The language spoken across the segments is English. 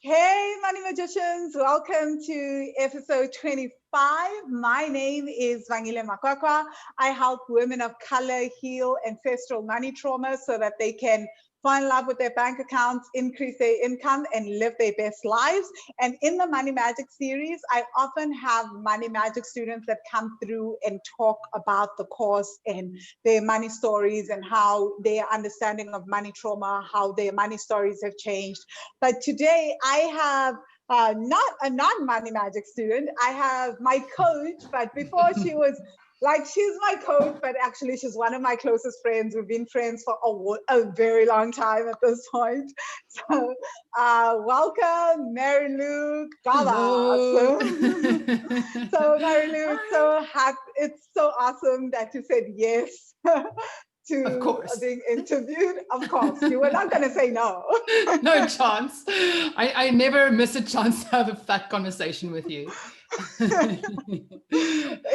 Hey, Money Magicians, welcome to episode 25. My name is Vangile Makwakwa. I help women of color heal ancestral money trauma so that they can fall in love with their bank accounts, increase their income, and live their best lives. And in the Money Magic series, I often have Money Magic students that come through and talk about the course and their money stories and how their understanding of money trauma, how their money stories have changed. But today I have not a non-Money Magic student. I have my coach, but before she's my coach, but actually she's one of my closest friends. We've been friends for a very long time at this point. So welcome, Marilu Gabba. So Marilu, it's so awesome that you said yes to being interviewed. Of course, you were not going to say no. No chance. I never miss a chance to have a fat conversation with you.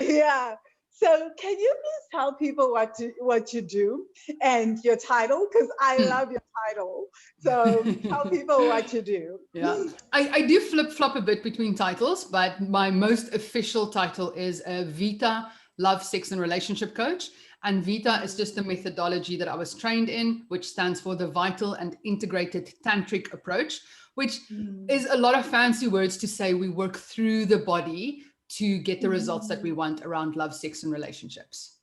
Yeah. So can you please tell people what you do and your title? Because I love your title. So tell people what you do. Yeah, I do flip-flop a bit between titles, but my most official title is a Vita Love, Sex and Relationship Coach. And Vita is just a methodology that I was trained in, which stands for the Vital and Integrated Tantric Approach, which is a lot of fancy words to say we work through the body to get the results that we want around love, sex, and relationships.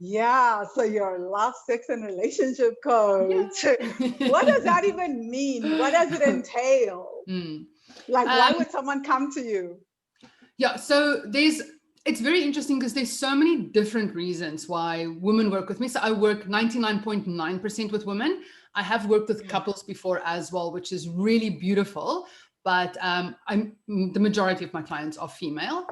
Yeah, so you're a love, sex, and relationship coach. Yeah. What does that even mean? What does it entail? Why would someone come to you? Yeah, so it's very interesting because there's so many different reasons why women work with me. So I work 99.9% with women. I have worked with couples before as well, which is really beautiful. But the majority of my clients are female.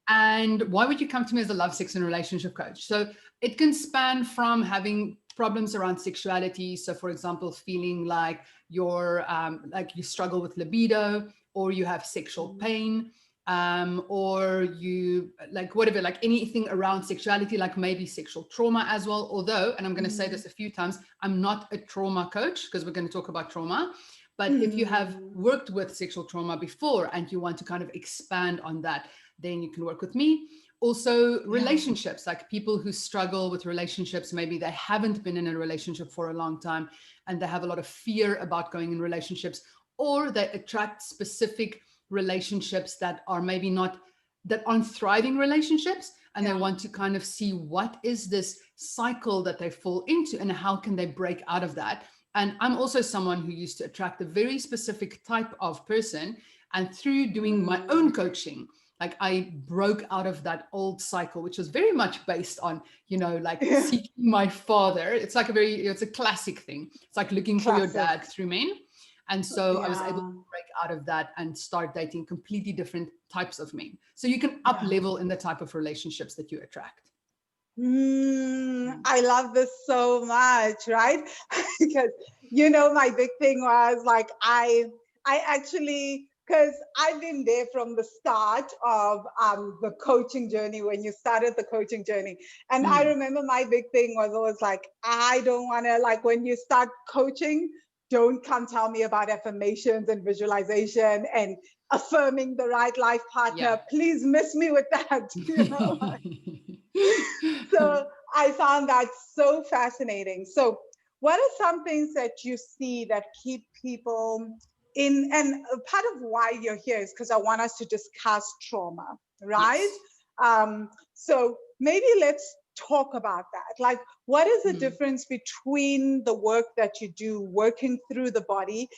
And why would you come to me as a love, sex, and relationship coach? So it can span from having problems around sexuality. So for example, feeling like you struggle with libido, or you have sexual pain, or you anything around sexuality, like maybe sexual trauma as well. Although, and I'm going to say this a few times, I'm not a trauma coach because we're going to talk about trauma. But if you have worked with sexual trauma before and you want to kind of expand on that, then you can work with me. Also, relationships, like people who struggle with relationships, maybe they haven't been in a relationship for a long time and they have a lot of fear about going in relationships, or they attract specific relationships that are maybe that aren't thriving relationships, and they want to kind of see what is this cycle that they fall into and how can they break out of that. And I'm also someone who used to attract a very specific type of person. And through doing my own coaching, I broke out of that old cycle, which was very much based on, seeking my father. It's it's a classic thing. It's like looking for your dad through men. And so I was able to break out of that and start dating completely different types of men. So you can up level in the type of relationships that you attract. I love this so much, right? Because, my big thing was I actually, because I've been there from the start of the coaching journey, when you started the coaching journey. And I remember my big thing was always I don't want to, when you start coaching, don't come tell me about affirmations and visualization and affirming the right life partner. Yeah. Please miss me with that. So I found that so fascinating. So what are some things that you see that keep people in, and part of why you're here is because I want us to discuss trauma, right? Yes. So maybe let's talk about that. What is the difference between the work that you do working through the body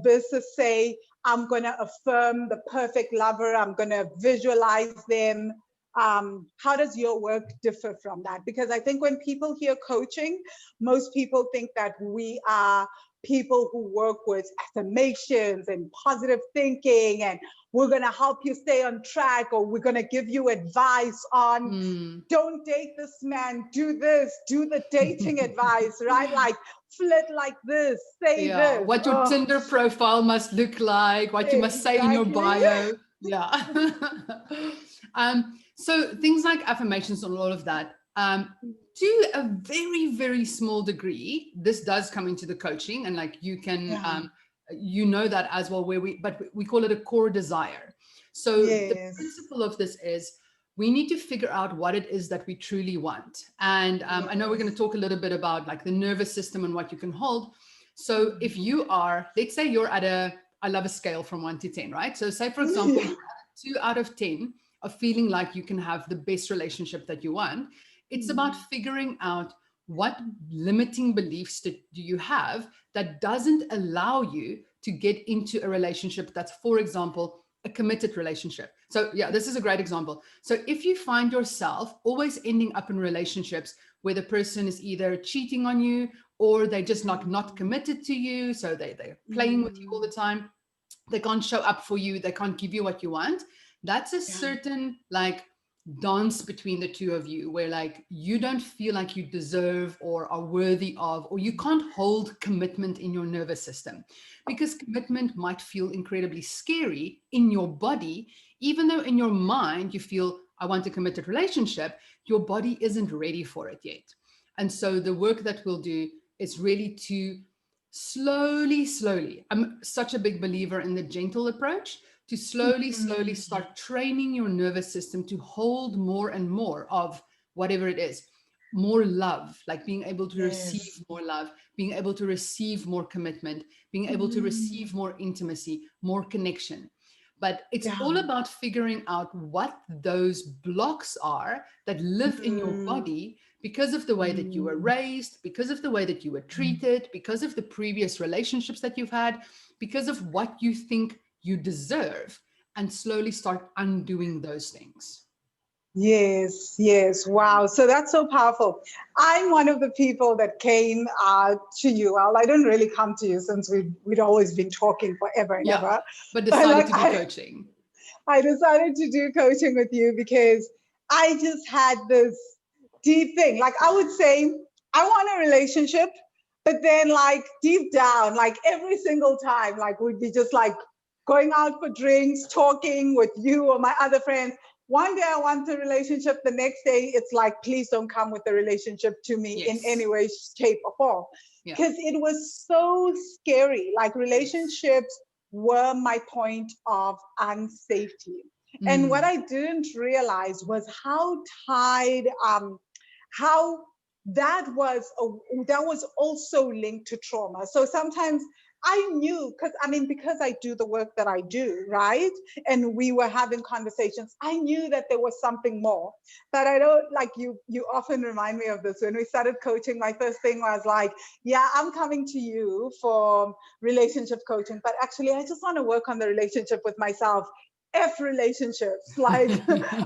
versus say, I'm going to affirm the perfect lover, I'm going to visualize them? How does your work differ from that? Because I think when people hear coaching, most people think that we are people who work with affirmations and positive thinking, and we're going to help you stay on track, or we're going to give you advice on don't date this man, do this, do the dating advice, right? Flirt like this, say this. What your Tinder profile must look like, what you must say in your bio. So things like affirmations and all of that, to a very, very small degree, this does come into the coaching, and you can you know that as well, but we call it a core desire. So the Yes. principle of this is we need to figure out what it is that we truly want. And I know we're going to talk a little bit about like the nervous system and what you can hold. So if you are, let's say you're at I love a scale from 1 to 10, right? So say, for example, you're at 2 out of 10 of feeling like you can have the best relationship that you want. It's about figuring out what limiting beliefs do you have that doesn't allow you to get into a relationship that's, for example, a committed relationship. So yeah, this is a great example. So if you find yourself always ending up in relationships where the person is either cheating on you or they're just not committed to you, so they're playing with you all the time, they can't show up for you, they can't give you what you want, that's a certain like dance between the two of you where like you don't feel like you deserve or are worthy of, or you can't hold commitment in your nervous system, because commitment might feel incredibly scary in your body, even though in your mind you feel I want a committed relationship, your body isn't ready for it yet. And so the work that we'll do is really to slowly, I'm such a big believer in the gentle approach, to slowly start training your nervous system to hold more and more of whatever it is, more love, like being able to receive more love, being able to receive more commitment, being able to receive more intimacy, more connection. But it's all about figuring out what those blocks are that live in your body because of the way that you were raised, because of the way that you were treated, because of the previous relationships that you've had, because of what you think you deserve, and slowly start undoing those things. Yes, yes. Wow. So that's so powerful. I'm one of the people that came to you. Well, I didn't really come to you since we'd always been talking forever and ever. But decided like, to do coaching. I decided to do coaching with you because I just had this deep thing. Like I would say, I want a relationship, but then like deep down, like every single time, like we'd be just like going out for drinks, talking with you or my other friends. One day I want a relationship, the next day it's like, please don't come with the relationship to me in any way, shape, or form. Because it was so scary. Like relationships were my point of unsafety. And what I didn't realize was how tied, how that was also linked to trauma. So sometimes I knew, because I do the work that I do, right? And we were having conversations, I knew that there was something more. But I don't, like you often remind me of this. When we started coaching, my first thing was like, yeah, I'm coming to you for relationship coaching, but actually I just want to work on the relationship with myself. F relationships, like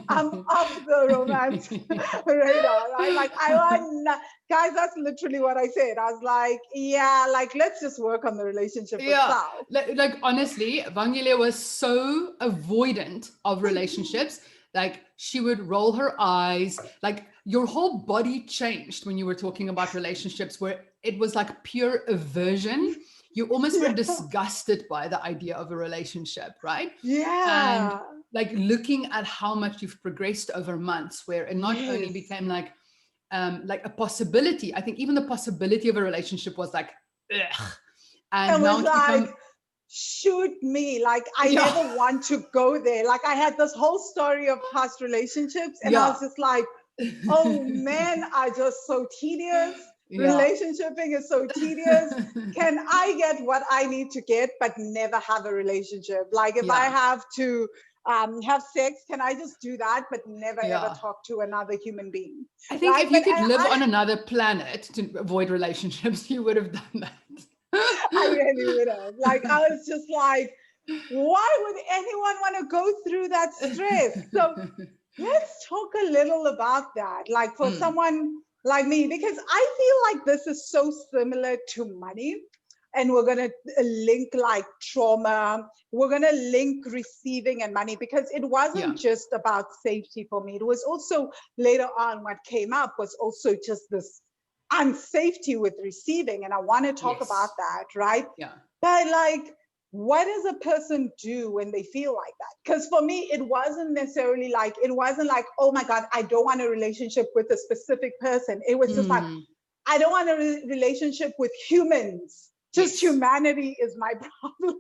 I'm off the romance radar, right? Like I want, guys, that's literally what I said. I was like, yeah, like let's just work on the relationship itself. Like honestly, Vangile was so avoidant of relationships. Like she would roll her eyes, like your whole body changed when you were talking about relationships, where it was like pure aversion. You almost were disgusted by the idea of a relationship, right? Yeah. And like looking at how much you've progressed over months, where it not only became like a possibility, I think even the possibility of a relationship was like, ugh. And it now was it's like, become, shoot me, like I never want to go there. Like I had this whole story of past relationships, and I was just like, oh men are just so tedious. Relationshiping is so tedious. Can I get what I need to get, but never have a relationship? Like if I have to have sex, can I just do that, but never ever talk to another human being? I think if you could live on another planet to avoid relationships, you would have done that. I really would have. Like I was just like, why would anyone want to go through that stress? So let's talk a little about that. Like for someone like me, because I feel like this is so similar to money. And we're going to link like trauma. We're going to link receiving and money, because it wasn't just about safety for me. It was also later on what came up was also just this unsafety with receiving. And I want to talk about that, right? Yeah. But like, what does a person do when they feel like that? Because for me, it wasn't necessarily like, oh my God, I don't want a relationship with a specific person. It was just like, I don't want a relationship with humans. Just Yes. humanity is my problem.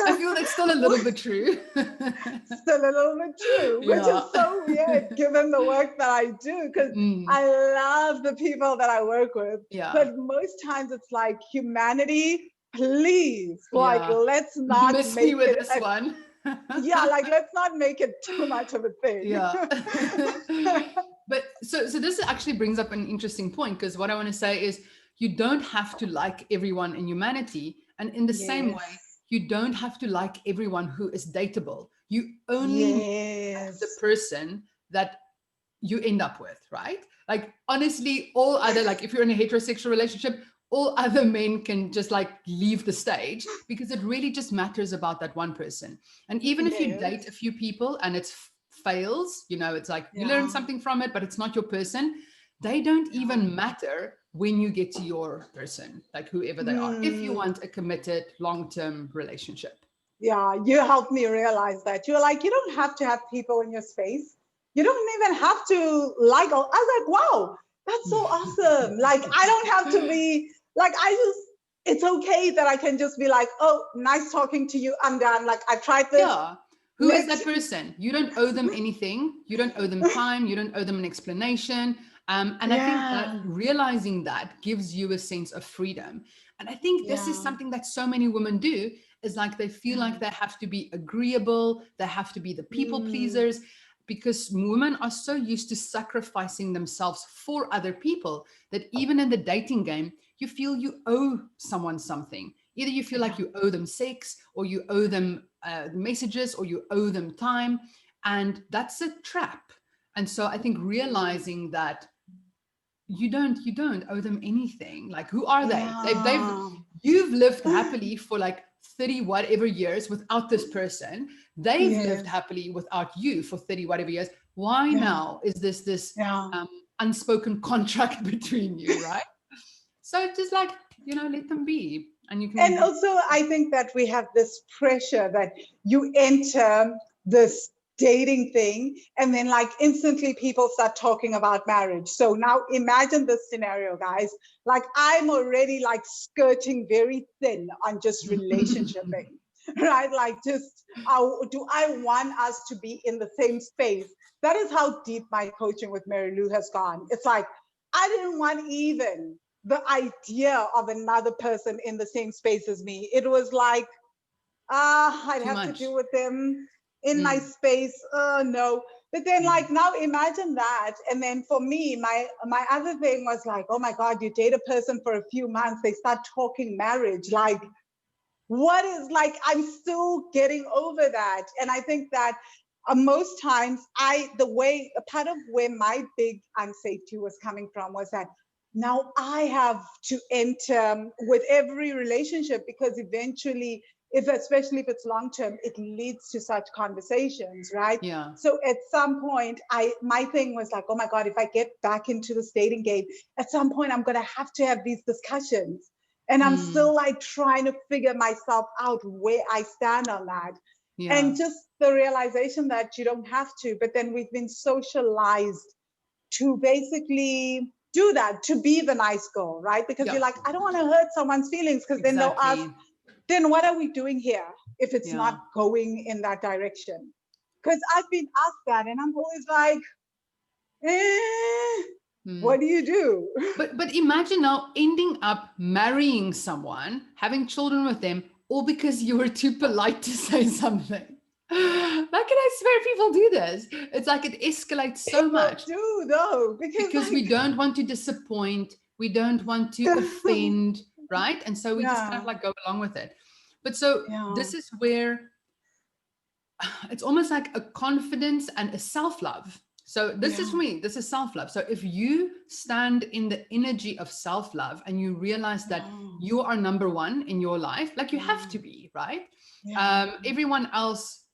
I feel that's still a little bit true. Still a little bit true, which Yeah. is so weird given the work that I do, because I love the people that I work with. Yeah. But most times it's like, humanity, please, like, Yeah. let's not Miss make me with it this one. yeah, like, let's not make it too much of a thing. Yeah. But so this actually brings up an interesting point, because what I want to say is, you don't have to like everyone in humanity. And in the same way, you don't have to like everyone who is dateable. You only like the person that you end up with, right? Like, honestly, all other, like, if you're in a heterosexual relationship, all other men can just like leave the stage, because it really just matters about that one person. And even if you date a few people and it fails, you know, it's like you learn something from it, but it's not your person. They don't even matter when you get to your person, like whoever they are, if you want a committed long-term relationship. Yeah, you helped me realize that. You're like, you don't have to have people in your space. You don't even have to like, I was like, wow, that's so awesome. Like, I don't have to be like, it's okay that I can just be like, oh, nice talking to you, I'm done. Like, I've tried this. Yeah. Who is that person? You don't owe them anything. You don't owe them time. You don't owe them an explanation. And I think that realizing that gives you a sense of freedom. And I think this is something that so many women do, is like, they feel like they have to be agreeable. They have to be the people pleasers, because women are so used to sacrificing themselves for other people that even in the dating game, you feel you owe someone something. Either you feel like you owe them sex, or you owe them messages, or you owe them time. And that's a trap. And so I think realizing that you don't owe them anything. Like, who are they? You've lived happily for like 30 whatever years without this person. They've lived happily without you for 30 whatever years. Why now is this unspoken contract between you, right? So just like, let them be. And you can. And also, I think that we have this pressure that you enter this dating thing, and then like instantly people start talking about marriage. So now imagine this scenario, guys. Like, I'm already like skirting very thin on just relationshiping, right? Like, just do I want us to be in the same space? That is how deep my coaching with Marilu has gone. It's like, I didn't want even the idea of another person in the same space as me. It was like, I'd have to deal with them in my space. Oh no. But then like, now imagine that. And then for me, my other thing was like, oh my God, you date a person for a few months, they start talking marriage. Like, what is, like, I'm still getting over that. And I think that most times a part of where my big unsafety was coming from was that now I have to enter with every relationship, because eventually, especially if it's long term, it leads to such conversations, right? Yeah. So at some point, my thing was like, oh my God, if I get back into the dating game, at some point I'm gonna have to have these discussions. And I'm still like trying to figure myself out where I stand on that. Yeah. And just the realization that you don't have to, but then we've been socialized to basically do that, to be the nice girl, right? Because you're like, I don't want to hurt someone's feelings, because then they'll ask, then what are we doing here if it's not going in that direction? Because I've been asked that, and I'm always like, what do you do? But imagine now ending up marrying someone, having children with them, all because you were too polite to say something. Like, can I swear people do this? It's like it escalates so much. Do though, because like, we don't want to disappoint, we don't want to offend, right? And so we just kind of like go along with it. But so this is where it's almost like a confidence and a self-love. So this is for me, this is self-love. So if you stand in the energy of self-love and you realize that you are number one in your life, like you have to be, right? Everyone else,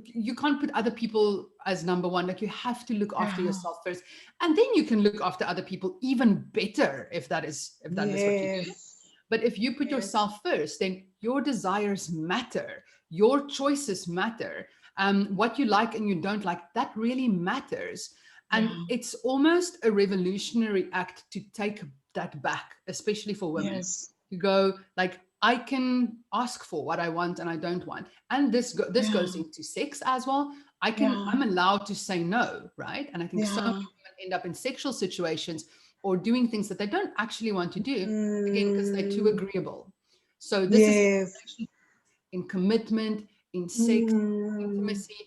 you can't put other people as number one. Like, you have to look after yourself first, and then you can look after other people even better if that is what you do. But if you put yourself first, then your desires matter, your choices matter, what you like and you don't like, that really matters. And it's almost a revolutionary act to take that back, especially for women. Yes. To go like, I can ask for what I want and I don't want. And this goes into sex as well. I'm allowed to say no, right? And I think so many women end up in sexual situations or doing things that they don't actually want to do, again, because they're too agreeable. So this is in commitment, in sex, intimacy.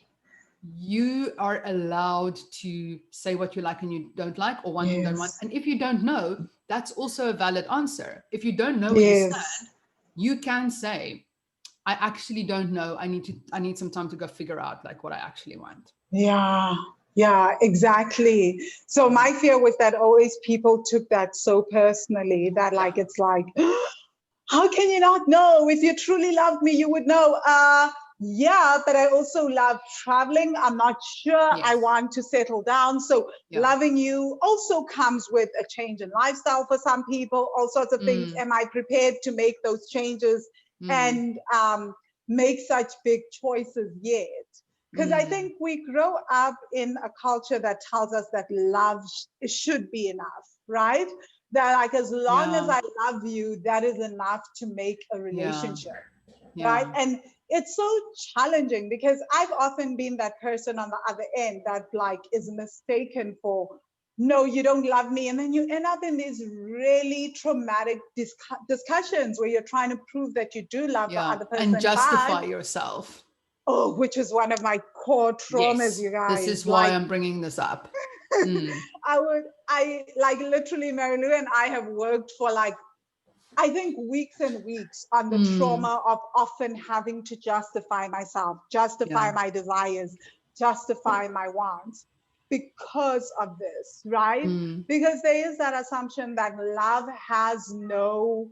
You are allowed to say what you like and you don't like, or want and don't want. And if you don't know, that's also a valid answer. If you don't know where you stand, you can say, I actually don't know. I need some time to go figure out like what I actually want. Yeah, exactly. So my fear was that always people took that so personally that like, it's like, how can you not know? If you truly loved me, you would know. Yeah, but I also love traveling. I'm not sure I want to settle down. So loving you also comes with a change in lifestyle for some people, all sorts of things. Am I prepared to make those changes and make such big choices yet? Because I think we grow up in a culture that tells us that love should be enough, right? That like, as long as I love you, that is enough to make a relationship, right? And it's so challenging because I've often been that person on the other end that like is mistaken for, no, you don't love me. And then you end up in these really traumatic discussions where you're trying to prove that you do love the other person. And justify yourself. Oh, which is one of my core traumas, you guys. This is why I'm bringing this up. I like literally, Marilu and I have worked for like, I think weeks and weeks on the trauma of often having to justify myself, justify my desires, justify my wants because of this, right? Because there is that assumption that love has no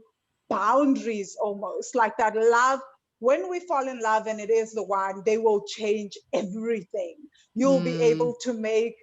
boundaries, almost like that love. When we fall in love and it is the one, they will change everything. You'll be able to make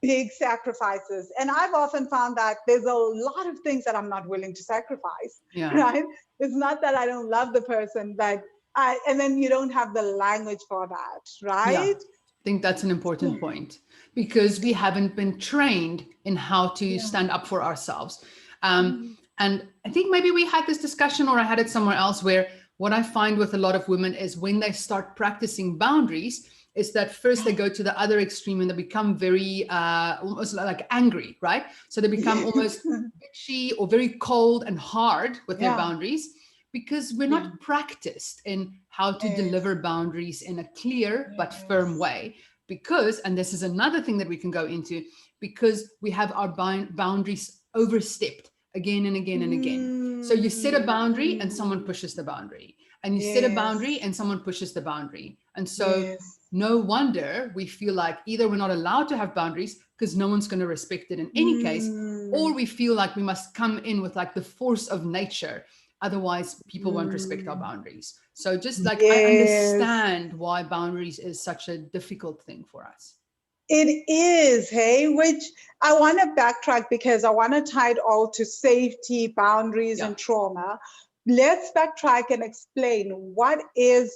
big sacrifices. And I've often found that there's a lot of things that I'm not willing to sacrifice, right? It's not that I don't love the person, but and then you don't have the language for that, right? I think that's an important point because we haven't been trained in how to stand up for ourselves. And I think maybe we had this discussion, or I had it somewhere else, where what I find with a lot of women is when they start practicing boundaries, is that first they go to the other extreme and they become very almost like angry, right? So they become almost bitchy or very cold and hard with their boundaries because we're not practiced in how to deliver boundaries in a clear but firm way. Because, and this is another thing that we can go into, because we have our boundaries overstepped again and again and again. So you set a boundary and someone pushes the boundary. And you set a boundary and someone pushes the boundary. And so no wonder we feel like either we're not allowed to have boundaries because no one's going to respect it in any case, or we feel like we must come in with like the force of nature. Otherwise, people won't respect our boundaries. So just like I understand why boundaries is such a difficult thing for us. It is, hey, which I want to backtrack because I want to tie it all to safety, boundaries, and trauma. Let's backtrack and explain what is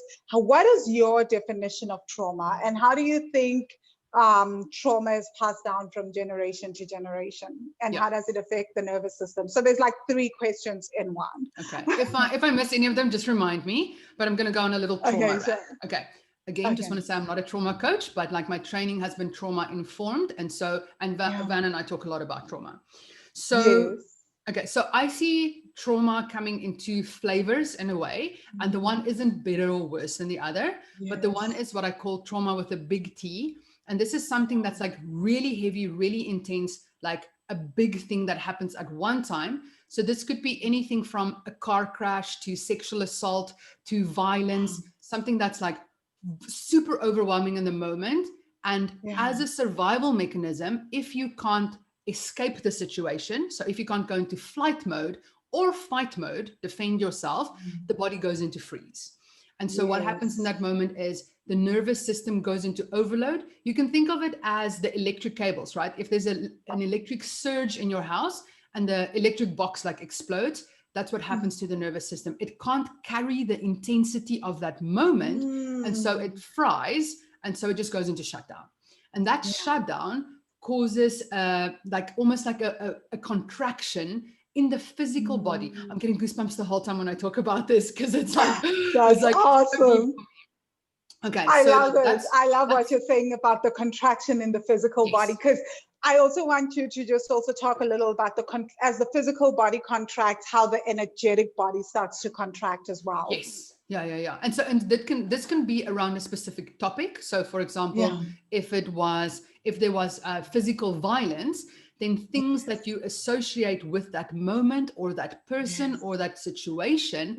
your definition of trauma, and how do you think trauma is passed down from generation to generation, and how does it affect the nervous system? So there's like 3 questions in one. Okay. If I miss any of them, just remind me. But I'm going to go on a little trauma. Okay. Again, just want to say I'm not a trauma coach, but like my training has been trauma informed, and so Van and I talk a lot about trauma. So. Okay, so I see trauma coming in 2 flavors in a way, and the one isn't better or worse than the other, but the one is what I call trauma with a big T. And this is something that's like really heavy, really intense, like a big thing that happens at one time. So this could be anything from a car crash to sexual assault to violence, something that's like super overwhelming in the moment. And as a survival mechanism, if you can't escape the situation, so if you can't go into flight mode or fight mode, defend yourself, the body goes into freeze. And so what happens in that moment is the nervous system goes into overload. You can think of it as the electric cables, right? If there's an electric surge in your house and the electric box like explodes, that's what happens to the nervous system. It can't carry the intensity of that moment. And so it fries. And so it just goes into shutdown. And that shutdown causes like almost like a contraction in the physical body. I'm getting goosebumps the whole time when I talk about this because it's like, That's it's like awesome. Okay, I so love it. I love what you're saying about the contraction in the physical body, because I also want you to just also talk a little about as the physical body contracts, how the energetic body starts to contract as well. Yes. Yeah. And so, this can be around a specific topic. So for example, if there was physical violence, then things that you associate with that moment or that person or that situation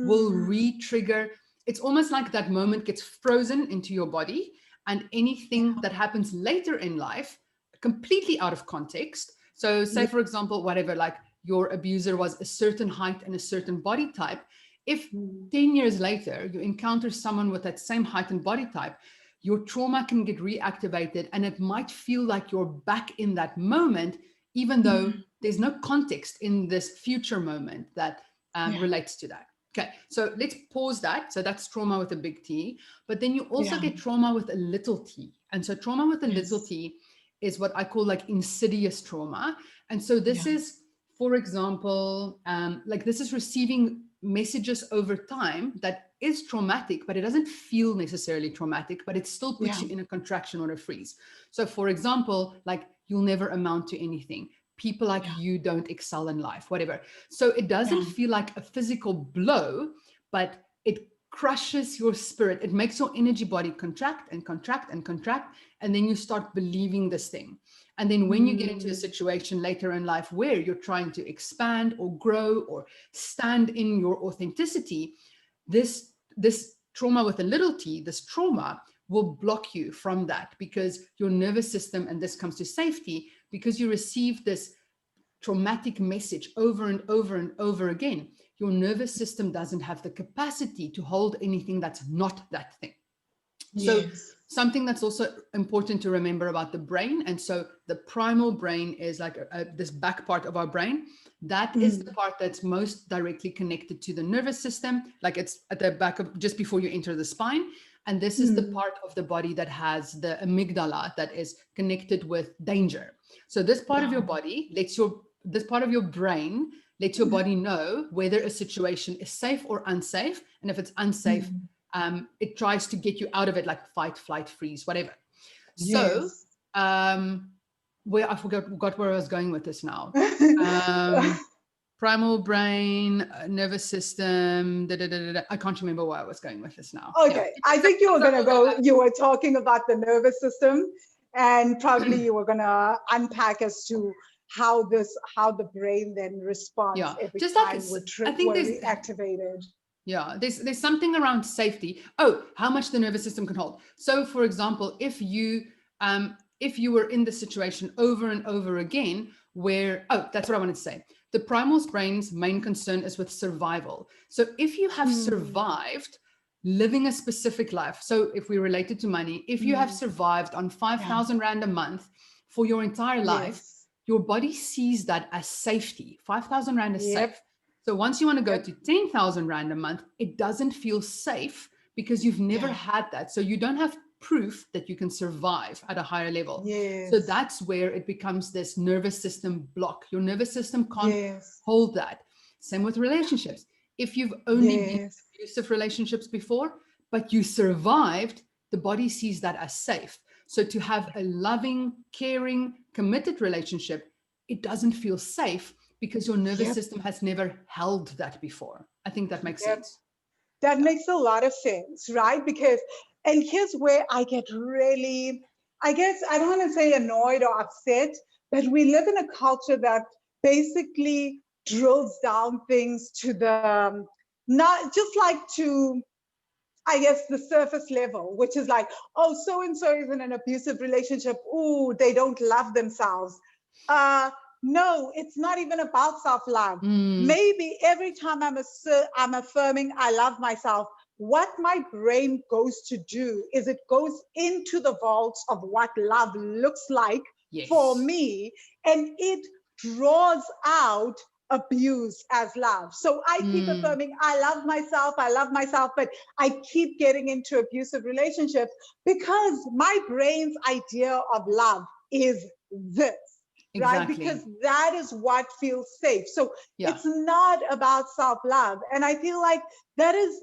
will re-trigger. It's almost like that moment gets frozen into your body, and anything that happens later in life, completely out of context. So say, for example, whatever, like your abuser was a certain height and a certain body type. If 10 years later you encounter someone with that same height and body type, your trauma can get reactivated, and it might feel like you're back in that moment, even though there's no context in this future moment that relates to that. Okay, so let's pause that. So that's trauma with a big T, but then you also get trauma with a little t. And so trauma with a little t is what I call like insidious trauma. And so this is, for example, like this is receiving messages over time that is traumatic, but it doesn't feel necessarily traumatic, but it still puts you in a contraction or a freeze. So for example, like you'll never amount to anything. People like you don't excel in life, whatever. So it doesn't feel like a physical blow, but it crushes your spirit. It makes your energy body contract and contract and contract. And then you start believing this thing. And then when you get into a situation later in life where you're trying to expand or grow or stand in your authenticity, this trauma with a little t, this trauma will block you from that, because your nervous system, and this comes to safety, because you receive this traumatic message over and over and over again, your nervous system doesn't have the capacity to hold anything that's not that thing. So something that's also important to remember about the brain, and so the primal brain is like this back part of our brain. That is the part that's most directly connected to the nervous system, like it's at the back of just before you enter the spine. And this is the part of the body that has the amygdala that is connected with danger. So this part of your body this part of your brain lets your body know whether a situation is safe or unsafe. And if it's unsafe, it tries to get you out of it, like fight, flight, freeze, whatever. So where I forgot where I was going with this now. Primal brain, nervous system, I can't remember where I was going with this now. Okay, I think you were talking about the nervous system, and probably you were going to unpack as to how the brain then responds every just time like, we're reactivated. Yeah, there's something around safety. Oh, how much the nervous system can hold. So for example, if you were in the situation over and over again where, that's what I wanted to say. The primal brain's main concern is with survival. So if you have survived living a specific life, so if we relate it to money, if you have survived on 5,000 Rand a month for your entire life, your body sees that as safety. 5,000 Rand is safe. So once you want to go to 10,000 Rand a month, it doesn't feel safe because you've never had that. So you don't have proof that you can survive at a higher level. So that's where it becomes this nervous system block. Your nervous system can't hold that. Same with relationships. If you've only been in abusive relationships before, but you survived, the body sees that as safe. So to have a loving, caring, committed relationship, it doesn't feel safe because your nervous system has never held that before. I think that makes sense. That makes a lot of sense, right? Because, and here's where I get really, I guess, I don't want to say annoyed or upset, but we live in a culture that basically drills down things to the, not just like to, I guess, the surface level, which is like, oh, so-and-so is in an abusive relationship. Ooh, they don't love themselves. No, it's not even about self-love. Maybe every time I'm affirming I love myself, what my brain goes to do is it goes into the vaults of what love looks like for me, and it draws out abuse as love. So I keep affirming I love myself, but I keep getting into abusive relationships because my brain's idea of love is this. right? Exactly. Because that is what feels safe. So Yeah. it's not about self-love. And I feel like that is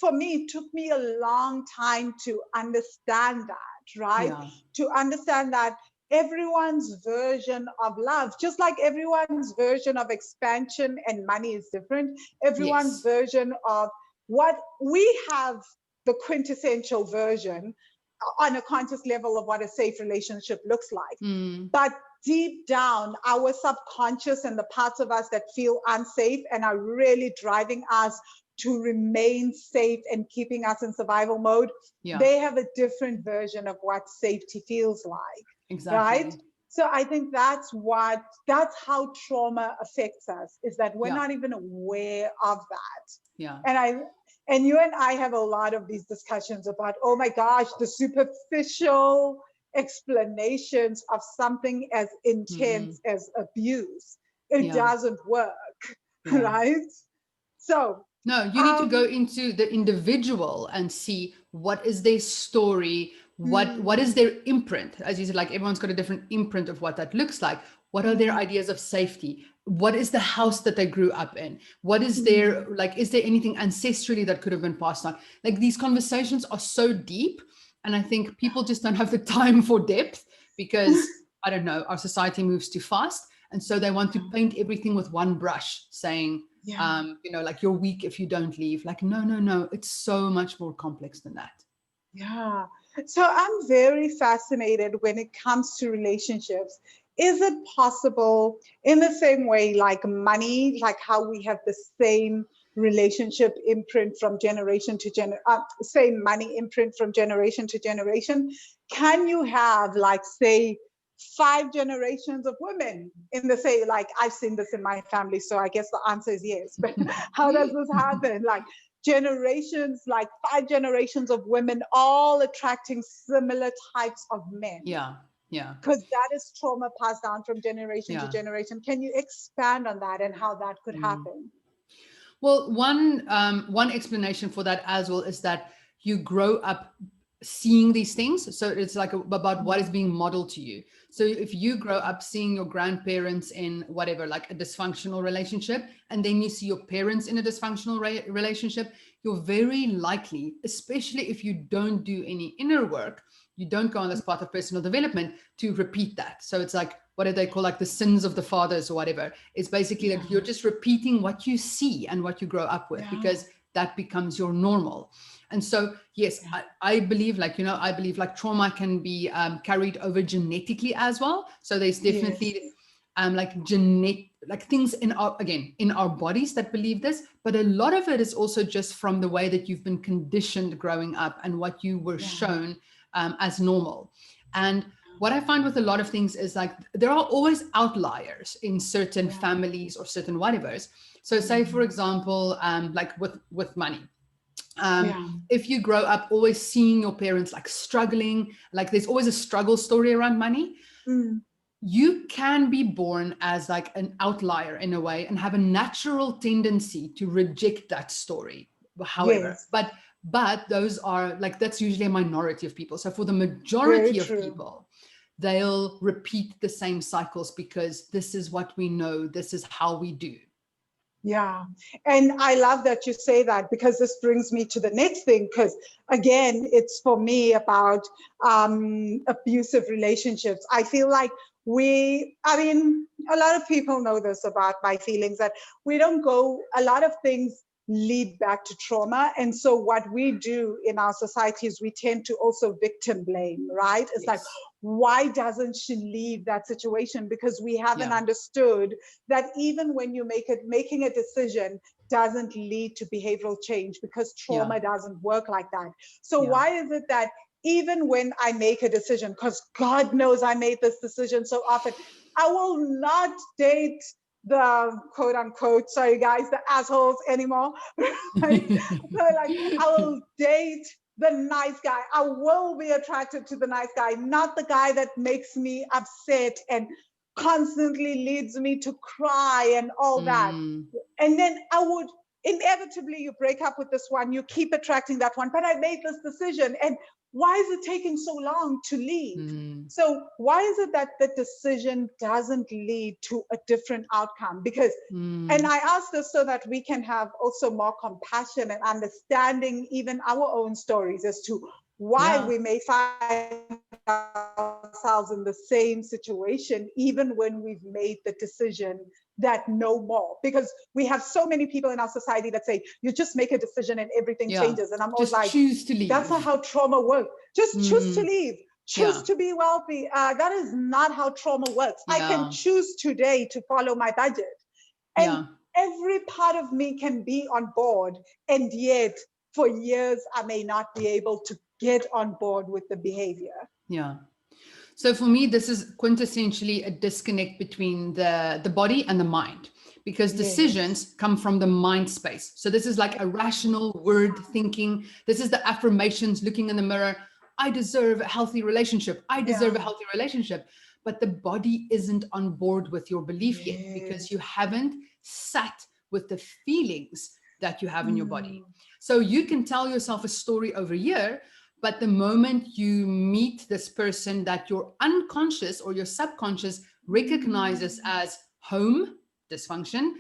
for me, it took me a long time to understand that, right? Yeah. To understand that everyone's version of love, just like everyone's version of expansion and money is different, everyone's Yes. version of what we have, the quintessential version on a conscious level of what a safe relationship looks like. But deep down, our subconscious and the parts of us that feel unsafe and are really driving us to remain safe and keeping us in survival mode, they have a different version of what safety feels like. Exactly. Right? So I think that's how trauma affects us, is that we're not even aware of that. Yeah. And you and I have a lot of these discussions about, oh my gosh, the superficial explanations of something as intense as abuse. It doesn't work, right? So no, you need to go into the individual and see what is their story, what is their imprint. As you said, like everyone's got a different imprint of what that looks like. What are their ideas of safety? What is the house that they grew up in? What is their, like, is there anything ancestrally that could have been passed on? Like, these conversations are so deep. And I think people just don't have the time for depth because, I don't know, our society moves too fast. And so they want to paint everything with one brush, saying, you know, like, you're weak if you don't leave. Like, no, it's so much more complex than that. Yeah. So I'm very fascinated when it comes to relationships. Is it possible, in the same way like money, like how we have the same relationship imprint from generation to same money imprint from generation to generation, can you have, like, say, 5 generations of women in the same, like, I've seen this in my family, so I guess the answer is yes. But how does this happen? Like, generations, like 5 generations of women all attracting similar types of men. Yeah. Because that is trauma passed down from generation to generation. Can you expand on that and how that could happen? Well, one explanation for that as well is that you grow up seeing these things. So it's like about what is being modeled to you. So if you grow up seeing your grandparents in whatever, like a dysfunctional relationship, and then you see your parents in a dysfunctional relationship, you're very likely, especially if you don't do any inner work, you don't go on this path of personal development, to repeat that. So it's like, what do they call, like the sins of the fathers or whatever? It's basically that you're just repeating what you see and what you grow up with, because that becomes your normal. And so, yes, I believe, like, you know, I believe like trauma can be carried over genetically as well. So there's definitely like genetic, like things in our, again, in our bodies that believe this, but a lot of it is also just from the way that you've been conditioned growing up and what you were shown as normal. And what I find with a lot of things is, like, there are always outliers in certain families or certain whatevers. So say, for example, like with money. If you grow up always seeing your parents like struggling, like there's always a struggle story around money, you can be born as like an outlier in a way and have a natural tendency to reject that story. However, but those are like, that's usually a minority of people. So for the majority of people, they'll repeat the same cycles because this is what we know, this is how we do. Yeah. And I love that you say that, because this brings me to the next thing, because again, it's for me about abusive relationships. I feel like a lot of people know this about my feelings, that a lot of things lead back to trauma. And so what we do in our society is we tend to also victim blame, right? It's like, why doesn't she leave that situation? Because we haven't understood that even when you making a decision doesn't lead to behavioral change, because trauma doesn't work like that. So why is it that even when I make a decision, because God knows I made this decision so often, I will not date the quote unquote, sorry guys, the assholes anymore, right? So like, I will date the nice guy. I will be attracted to the nice guy, not the guy that makes me upset and constantly leads me to cry and all that. And then I would inevitably you break up with this one, you keep attracting that one, but I made this decision, and why is it taking so long to leave? So why is it that the decision doesn't lead to a different outcome? Because, and I ask this so that we can have also more compassion and understanding even our own stories as to why we may find ourselves in the same situation, even when we've made the decision that no more. Because we have so many people in our society that say, you just make a decision and everything changes. And I'm always like, choose to leave. That's not how trauma works. Just choose to leave. Choose to be wealthy. That is not how trauma works. I can choose today to follow my budget. And every part of me can be on board. And yet, for years, I may not be able to get on board with the behavior. Yeah. So for me, this is quintessentially a disconnect between the body and the mind, because decisions come from the mind space. So this is like a rational word thinking. This is the affirmations, looking in the mirror. I deserve a healthy relationship. I deserve a healthy relationship. But the body isn't on board with your belief yet, because you haven't sat with the feelings that you have in your body. So you can tell yourself a story over here, but the moment you meet this person that your unconscious or your subconscious recognizes as home, dysfunction,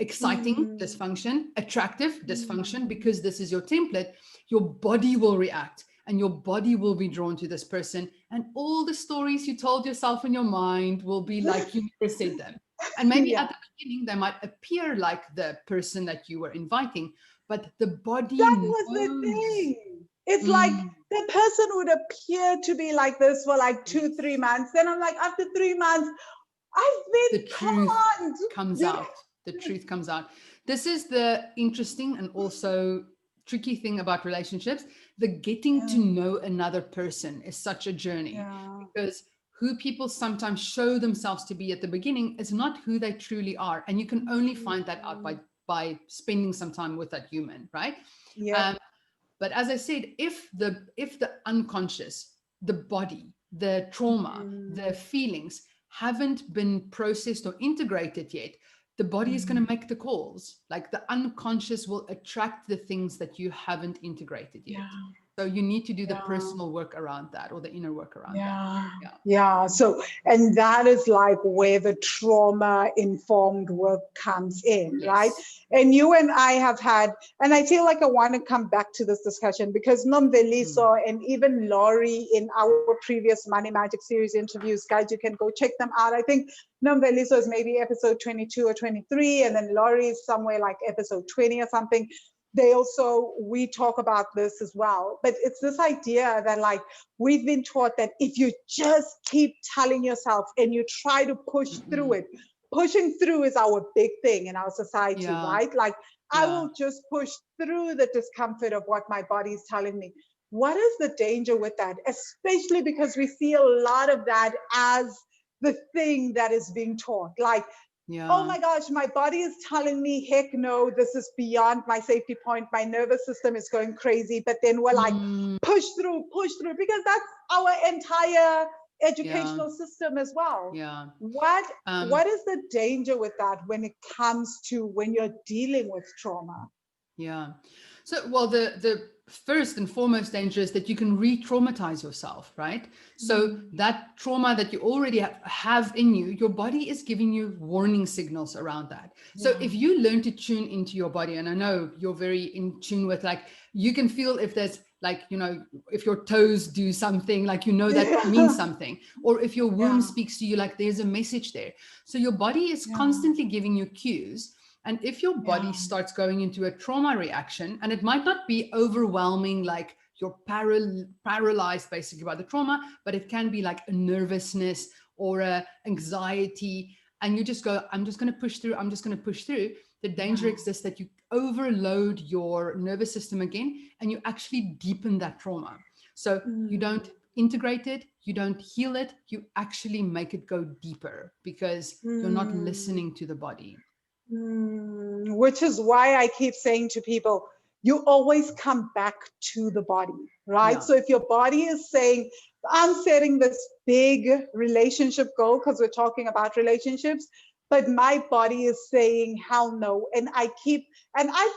exciting, dysfunction, attractive, dysfunction, because this is your template, your body will react and your body will be drawn to this person. And all the stories you told yourself in your mind will be like you never said them. And maybe at the beginning, they might appear like the person that you were inviting, but the body That was the thing. It's like the person would appear to be like this for like 2-3 months. Then I'm like, after 3 months, I've been the truth comes out. The truth comes out. This is the interesting and also tricky thing about relationships. The getting to know another person is such a journey, because who people sometimes show themselves to be at the beginning is not who they truly are. And you can only find that out by spending some time with that human, right? But as I said, if the unconscious, the body, the trauma, the feelings haven't been processed or integrated yet, the body is going to make the calls. Like the unconscious will attract the things that you haven't integrated yet. So you need to do the personal work around that, or the inner work around that. So, and that is like where the trauma-informed work comes in, right? And you and I have had, and I feel like I want to come back to this discussion because Nomveliso and even Laurie in our previous Money Magic series interviews, guys, you can go check them out. I think Nomveliso is maybe episode 22 or 23, and then Laurie is somewhere like episode 20 or something. We talk about this as well, but it's this idea that like we've been taught that if you just keep telling yourself and you try to push through it, pushing through is our big thing in our society, right? Like I will just push through the discomfort of what my body is telling me. What is the danger with that? Especially because we see a lot of that as the thing that is being taught. Like, oh my gosh, my body is telling me, heck no, this is beyond my safety point. My nervous system is going crazy. But then we're like, push through, because that's our entire educational system as well. What is the danger with that when it comes to when you're dealing with trauma? So, well, the first and foremost danger is that you can re-traumatize yourself, right? So that trauma that you already have in you, your body is giving you warning signals around that. So if you learn to tune into your body, and I know you're very in tune with, like, you can feel if there's like, you know, if your toes do something, like, you know, that means something, or if your womb speaks to you, like there's a message there. So your body is constantly giving you cues. And if your body starts going into a trauma reaction, and it might not be overwhelming, like you're paralyzed basically by the trauma, but it can be like a nervousness or a anxiety, and you just go, I'm just going to push through. I'm just going to push through. The danger exists that you overload your nervous system again, and you actually deepen that trauma. So you don't integrate it, you don't heal it, you actually make it go deeper because you're not listening to the body. Which is why I keep saying to people, you always come back to the body, right? So if your body is saying, I'm setting this big relationship goal, because we're talking about relationships, but my body is saying hell no. And I've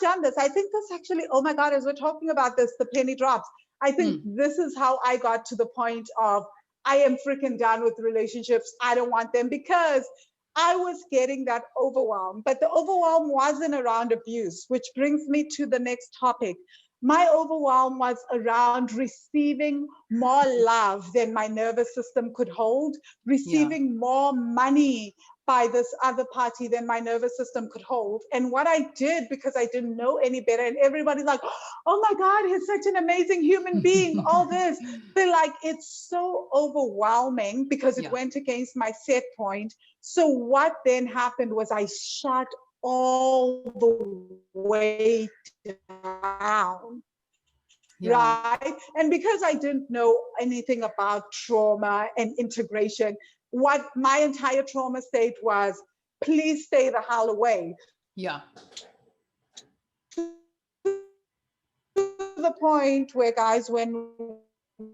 done this. I think this actually, oh my God, as we're talking about this, the penny drops. I think this is how I got to the point of I am freaking done with relationships. I don't want them, because I was getting that overwhelm. But the overwhelm wasn't around abuse, which brings me to the next topic. My overwhelm was around receiving more love than my nervous system could hold, receiving more money by this other party than my nervous system could hold. And what I did, because I didn't know any better, and everybody's like, oh my God, he's such an amazing human being, all this. They're like, it's so overwhelming because it went against my set point. So what then happened was I shut all the way down. Right? And because I didn't know anything about trauma and integration, what my entire trauma state was, please stay the hell away. Yeah. To the point where, guys, when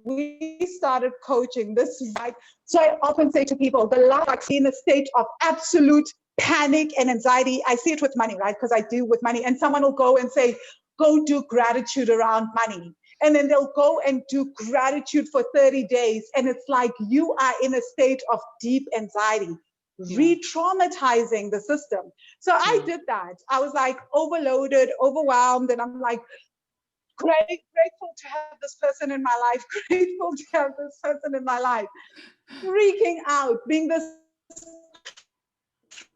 we started coaching, this is like, so I often say to people, the love I see in a state of absolute panic and anxiety. I see it with money, right? Because I do with money. And someone will go and say, go do gratitude around money. And then they'll go and do gratitude for 30 days. And it's like you are in a state of deep anxiety, re-traumatizing the system. So I did that. I was like overloaded, overwhelmed. And I'm like, grateful to have this person in my life, grateful to have this person in my life, freaking out, being this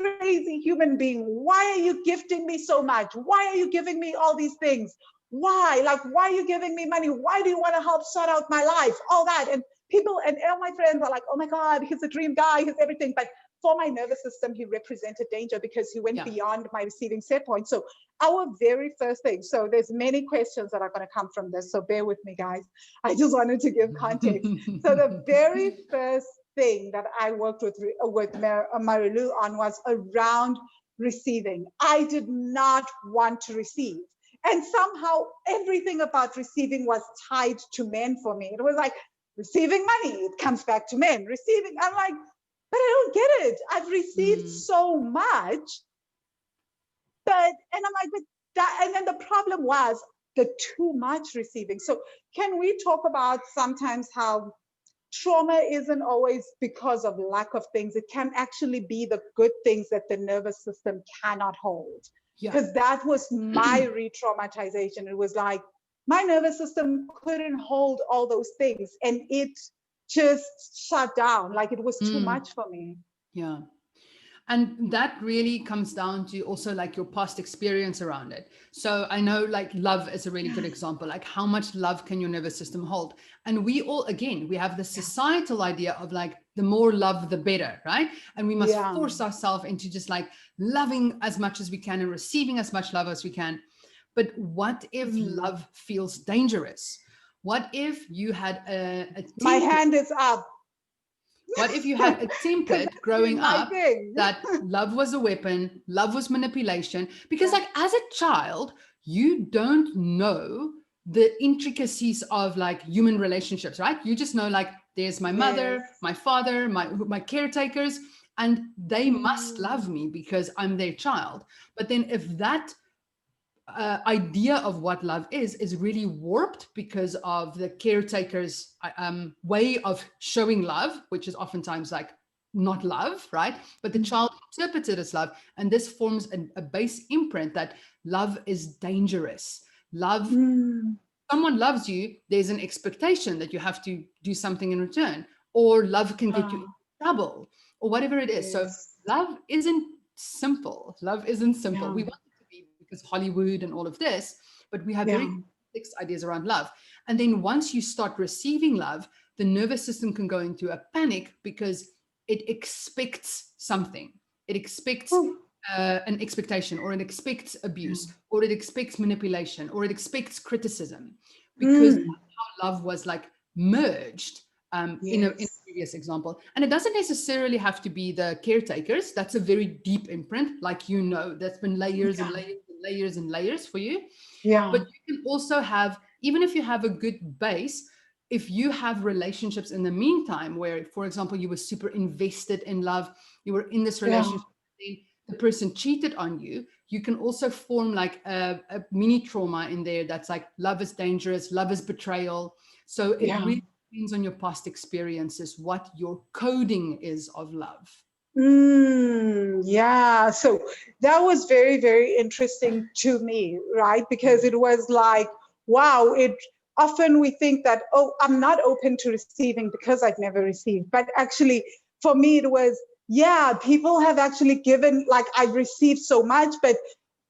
crazy human being. Why are you gifting me so much? Why are you giving me all these things? Why? Like, why are you giving me money? Why do you want to help sort out my life? All that. And people and all my friends are like, oh my God, he's a dream guy, he's everything. But for my nervous system, he represented danger because he went beyond my receiving set point. So our very first thing, so there's many questions that are going to come from this, so bear with me, guys. I just wanted to give context. So the very first thing that I worked with Marilu on was around receiving. I did not want to receive. And somehow everything about receiving was tied to men for me. It was like, receiving money, it comes back to men. Receiving, I'm like, but I don't get it. I've received so much. And I'm like, but that, and then the problem was the too much receiving. So can we talk about sometimes how trauma isn't always because of lack of things? It can actually be the good things that the nervous system cannot hold. Because that was my re-traumatization. It was like my nervous system couldn't hold all those things, and it just shut down. Like it was too much for me. Yeah. And that really comes down to also like your past experience around it. So I know like love is a really good example. Like how much love can your nervous system hold? And we all, again, we have the societal idea of like the more love, the better, right? And we must force ourselves into just like loving as much as we can and receiving as much love as we can. But what if love feels dangerous? What if you had a my hand is up. What if you had a template growing up that love was a weapon, love was manipulation? Because like as a child, you don't know the intricacies of like human relationships, right? You just know like there's my mother, my father, my caretakers, and they must love me because I'm their child. But then if that idea of what love is really warped because of the caretaker's way of showing love, which is oftentimes like not love, right? But the child interprets it as love, and this forms a base imprint that love is dangerous. Love, someone loves you, there's an expectation that you have to do something in return, or love can get you in trouble, or whatever it is. So love isn't simple. Love isn't simple. We want because Hollywood and all of this, but we have very complex ideas around love. And then once you start receiving love, the nervous system can go into a panic because it expects something. It expects an expectation, or it expects abuse, or it expects manipulation, or it expects criticism, because that's how love was like merged in a previous example. And it doesn't necessarily have to be the caretakers. That's a very deep imprint, like, you know, that's been layers and layers and layers and layers for you. But you can also have, even if you have a good base, if you have relationships in the meantime where, for example, you were super invested in love, you were in this relationship then the person cheated on you, you can also form like a mini trauma in there that's like love is dangerous, love is betrayal. So it really depends on your past experiences, what your coding is of love. Yeah. So that was very, very interesting to me, right? Because it was like, wow, it often we think that, oh, I'm not open to receiving because I've never received. But actually, for me, it was, yeah, people have actually given, like, I've received so much, but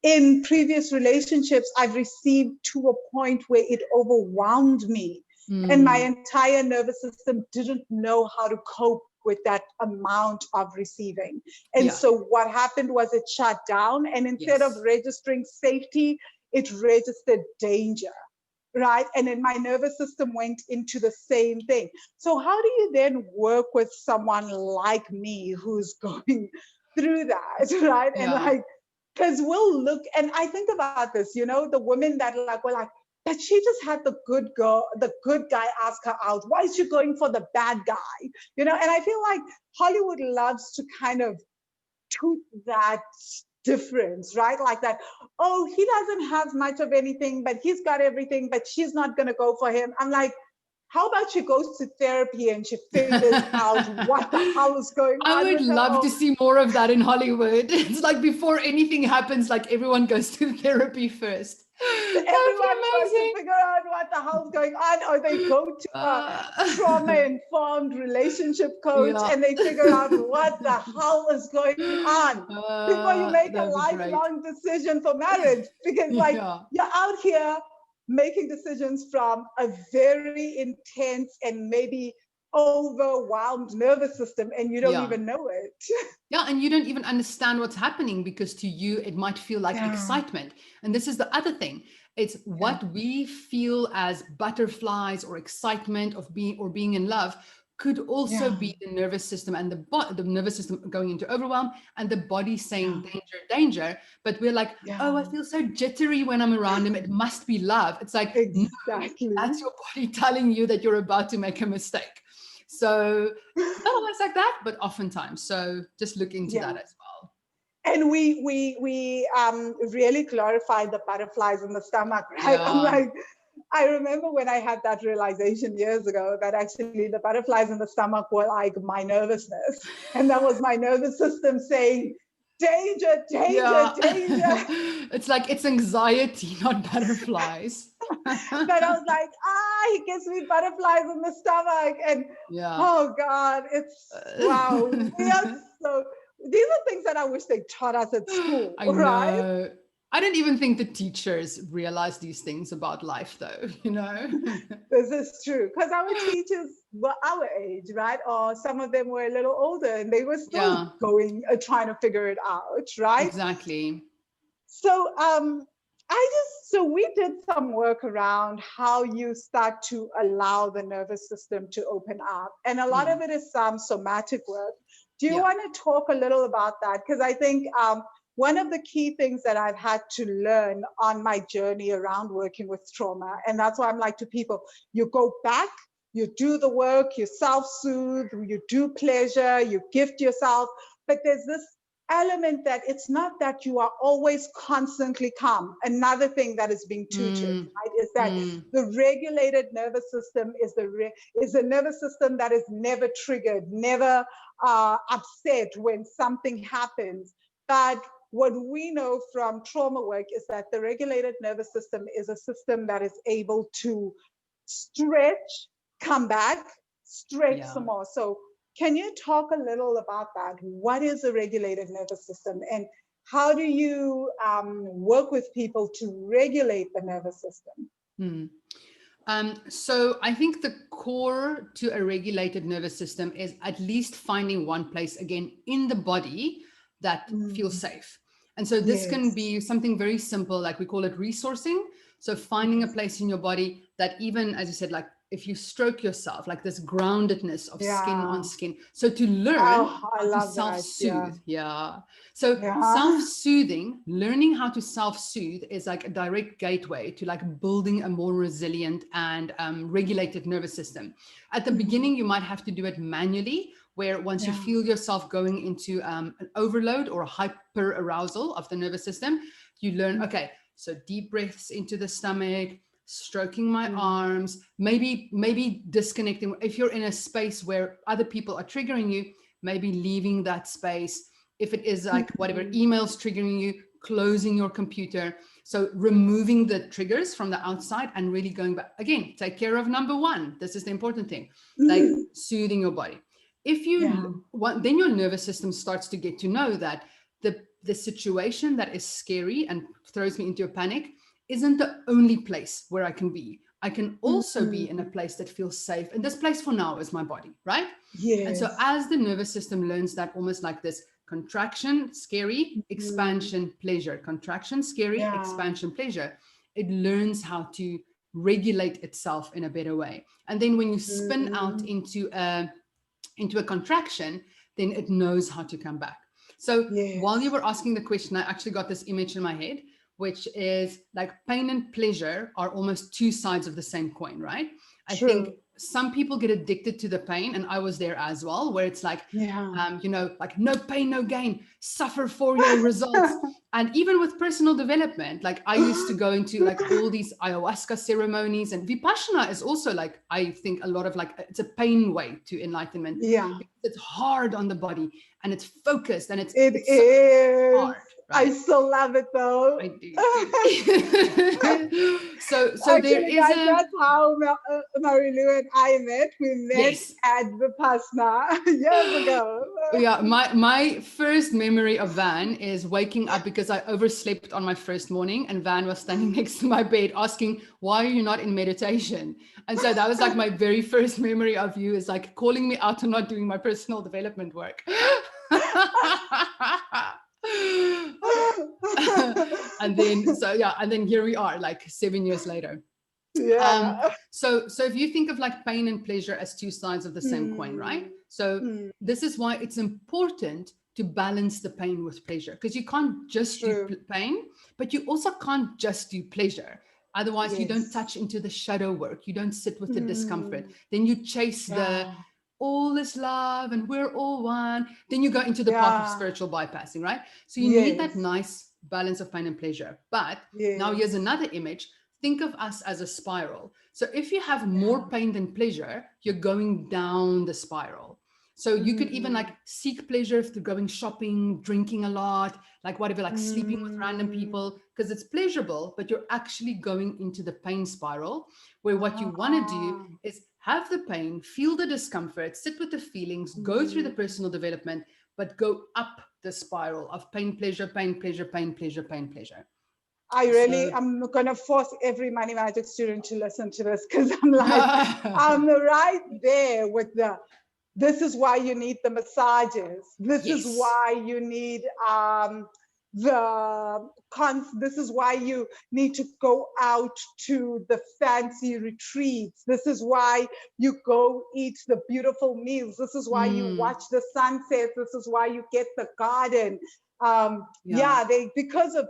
in previous relationships, I've received to a point where it overwhelmed me. And my entire nervous system didn't know how to cope with that amount of receiving. And so what happened was it shut down, and instead of registering safety, it registered danger, right? And then my nervous system went into the same thing. So how do you then work with someone like me who's going through that, right? And like, because we'll look, and I think about this, you know, the women that like were like, that she just had the good girl, the good guy ask her out. Why is she going for the bad guy? You know, and I feel like Hollywood loves to kind of toot that difference, right? Like that, oh, he doesn't have much of anything, but he's got everything, but she's not going to go for him. I'm like, how about she goes to therapy and she figures out what the hell is going on? I would love to see more of that in Hollywood. It's like before anything happens, like everyone goes to therapy first. Everyone tries to figure out what the hell's going on, or they go to a trauma-informed relationship coach and they figure out what the hell is going on before you make a lifelong decision for marriage. Because like you're out here making decisions from a very intense and maybe overwhelmed nervous system, and you don't even know it. And you don't even understand what's happening, because to you it might feel like excitement. And this is the other thing, it's what we feel as butterflies or excitement of being in love could also be the nervous system, and the nervous system going into overwhelm, and the body saying danger, danger. But we're like, oh, I feel so jittery when I'm around him, it must be love. It's like, exactly, no, that's your body telling you that you're about to make a mistake. So not always like that, but oftentimes. So just look into that as well. And we really glorify the butterflies in the stomach, right? I'm like, I remember when I had that realization years ago that actually the butterflies in the stomach were like my nervousness. And that was my nervous system saying, danger, danger, danger. It's like it's anxiety, not butterflies. But I was like, he gives me butterflies in the stomach. And oh God, it's wow. We are so, these are things that I wish they taught us at school, right? Know. I don't even think the teachers realize these things about life, though, you know? This is true, because our teachers were our age, right? Or some of them were a little older and they were still going, trying to figure it out, right? Exactly. So so we did some work around how you start to allow the nervous system to open up. And a lot of it is some somatic work. Do you want to talk a little about that? Because I think one of the key things that I've had to learn on my journey around working with trauma, and that's why I'm like to people, you go back, you do the work, you self-soothe, you do pleasure, you gift yourself, but there's this element that it's not that you are always constantly calm. Another thing that is being tutored, right, is that the regulated nervous system is a nervous system that is never triggered, never upset when something happens. But what we know from trauma work is that the regulated nervous system is a system that is able to stretch, come back, stretch some more. So can you talk a little about that? What is a regulated nervous system, and how do you work with people to regulate the nervous system? So I think the core to a regulated nervous system is at least finding one place again in the body that feels safe. And so this can be something very simple, like we call it resourcing. So finding a place in your body that, even as you said, like if you stroke yourself, like this groundedness of skin on skin. So to learn how to self-soothe. So self-soothing, learning how to self-soothe is like a direct gateway to like building a more resilient and regulated nervous system. At the beginning, you might have to do it manually, where once you feel yourself going into an overload or hyper arousal of the nervous system, you learn, okay, so deep breaths into the stomach, stroking my arms, maybe disconnecting. If you're in a space where other people are triggering you, maybe leaving that space. If it is like whatever, emails triggering you, closing your computer. So removing the triggers from the outside and really going back. Again, take care of number one. This is the important thing, like soothing your body. If you want, then your nervous system starts to get to know that the situation that is scary and throws me into a panic isn't the only place where I can be. I can also be in a place that feels safe. And this place for now is my body, right? Yes. And so as the nervous system learns that, almost like this contraction, scary, expansion, pleasure, contraction, scary, expansion, pleasure, it learns how to regulate itself in a better way. And then when you spin out into a contraction, then it knows how to come back. So while you were asking the question, I actually got this image in my head, which is like pain and pleasure are almost two sides of the same coin, right? I think some people get addicted to the pain, and I was there as well, where it's like, you know, like no pain, no gain, suffer for your results. And even with personal development, like I used to go into like all these ayahuasca ceremonies, and Vipassana is also like, I think a lot of like, it's a pain way to enlightenment. It's hard on the body and it's focused and it's is hard. Right? I still love it though. I do. so actually, there is guys, that's how Marilu and I met. We met at Vipassana years ago. Yeah, my first memory of Van is waking up because I overslept on my first morning, and Van was standing next to my bed asking, why are you not in meditation? And so that was like my very first memory of you, is like calling me out on not doing my personal development work. And then here we are, like 7 years later. So if you think of like pain and pleasure as two sides of the same coin, right? So this is why it's important to balance the pain with pleasure, because you can't just do pain, but you also can't just do pleasure. Otherwise, you don't touch into the shadow work. You don't sit with the discomfort. Then you chase the all is love and we're all one. Then you go into the path of spiritual bypassing, right? So you need that nice balance of pain and pleasure. But now here's another image. Think of us as a spiral. So if you have more pain than pleasure, you're going down the spiral. So you could even like seek pleasure through going shopping, drinking a lot, like whatever, like sleeping with random people, because it's pleasurable, but you're actually going into the pain spiral, where what you want to do is have the pain, feel the discomfort, sit with the feelings, go through the personal development, but go up the spiral of pain, pleasure, pain, pleasure, pain, pleasure, pain, pleasure. I'm going to force every Money Magic student to listen to this, because I'm like, I'm right there with this is why you need the massages. This is why you need this is why you need to go out to the fancy retreats. This is why you go eat the beautiful meals. This is why you watch the sunsets. This is why you get the garden. Because of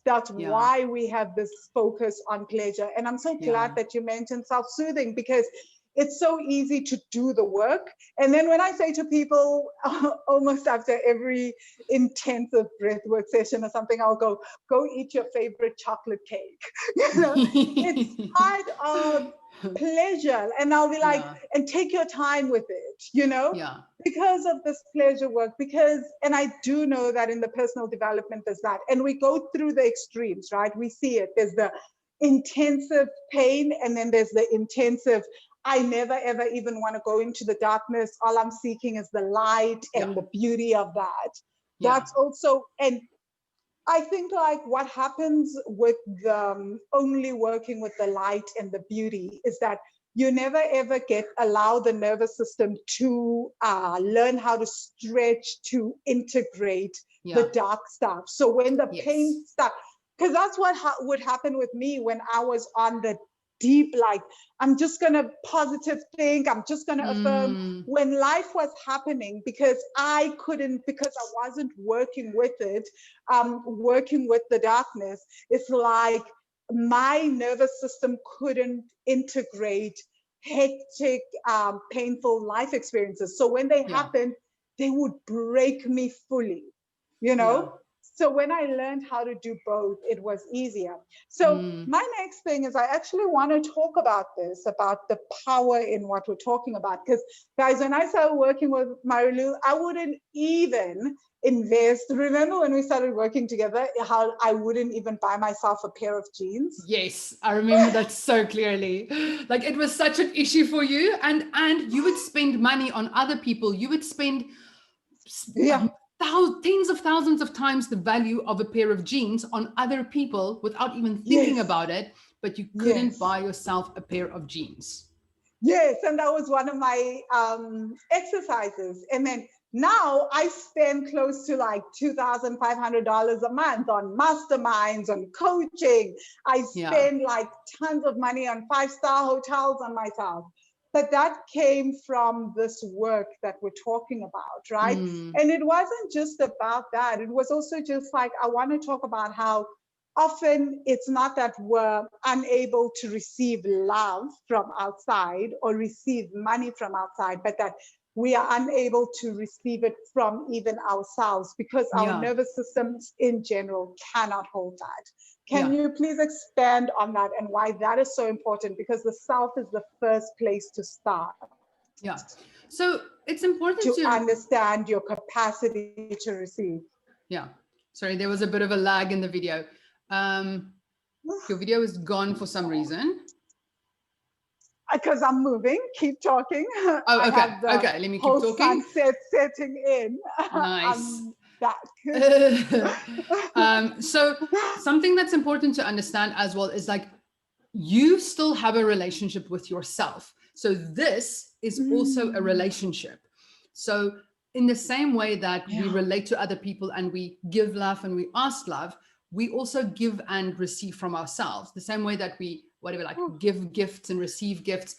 that's why we have this focus on pleasure. And I'm so glad that you mentioned self-soothing, because it's so easy to do the work. And then when I say to people, almost after every intensive breathwork session or something, I'll go eat your favorite chocolate cake. You know, it's part of pleasure. And I'll be like, and take your time with it, you know, because of this pleasure work. And I do know that in the personal development, there's that. And we go through the extremes, right? We see it. There's the intensive pain, and then there's the intensive, I never, ever even want to go into the darkness. All I'm seeking is the light and the beauty of that. That's also, and I think like what happens with only working with the light and the beauty is that you never, ever allow the nervous system to learn how to stretch, to integrate the dark stuff. So when the pain starts, because that's what would happen with me when I was on the deep, like, I'm just going to positive think, I'm just going to affirm, when life was happening, because I wasn't working with it, working with the darkness, it's like my nervous system couldn't integrate hectic, painful life experiences. So when they happened, they would break me fully, you know? So when I learned how to do both, it was easier. So my next thing is I actually want to talk about this, about the power in what we're talking about. Because guys, when I started working with Marilu, I wouldn't even invest. Remember when we started working together, how I wouldn't even buy myself a pair of jeans? Yes, I remember that so clearly. Like it was such an issue for you, and you would spend money on other people. You would spend tens of thousands of times the value of a pair of jeans on other people without even thinking about it, but you couldn't buy yourself a pair of jeans. Yes, and that was one of my exercises. And then now I spend close to like $2,500 a month on masterminds, on coaching. I spend like tons of money on 5-star hotels on myself. But that came from this work that we're talking about, right? And it wasn't just about that. It was also just like, I want to talk about how often it's not that we're unable to receive love from outside or receive money from outside, but that we are unable to receive it from even ourselves because our nervous systems in general cannot hold that. Can you please expand on that and why that is so important? Because the self is the first place to start. Yeah. So it's important to understand your capacity to receive. Yeah. Sorry, there was a bit of a lag in the video. Your video is gone for some reason. Because I'm moving. Keep talking. Oh, okay. Okay, let me keep talking. Sunset setting in. Nice. I'm back. So something that's important to understand as well is like you still have a relationship with yourself. So this is also a relationship. So in the same way that we relate to other people and we give love and we ask love, we also give and receive from ourselves. The same way that we, whatever, like give gifts and receive gifts,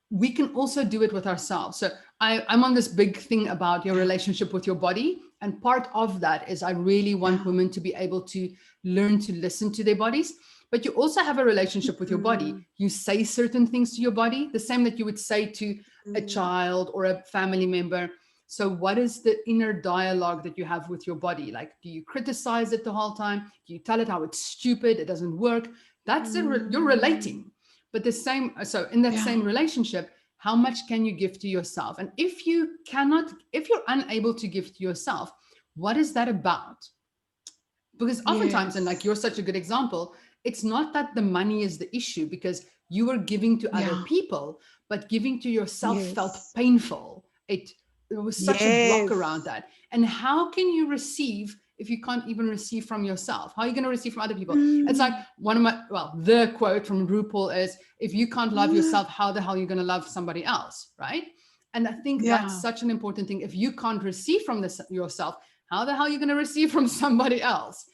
we can also do it with ourselves. So I'm on this big thing about your relationship with your body. And part of that is I really want women to be able to learn to listen to their bodies. But you also have a relationship with your body. You say certain things to your body, the same that you would say to a child or a family member. So what is the inner dialogue that you have with your body? Like, do you criticize it the whole time? Do you tell it how it's stupid? It doesn't work. That's you're relating. But the same, so in that same relationship, how much can you give to yourself? And if you're unable to give to yourself, what is that about? Because oftentimes, and like you're such a good example, it's not that the money is the issue because you were giving to other people, but giving to yourself felt painful. There was such a block around that. And how can you receive if you can't even receive from yourself? How are you going to receive from other people? It's like the quote from RuPaul is, if you can't love yourself, how the hell are you going to love somebody else, right? And I think that's such an important thing. If you can't receive from yourself, how the hell are you going to receive from somebody else?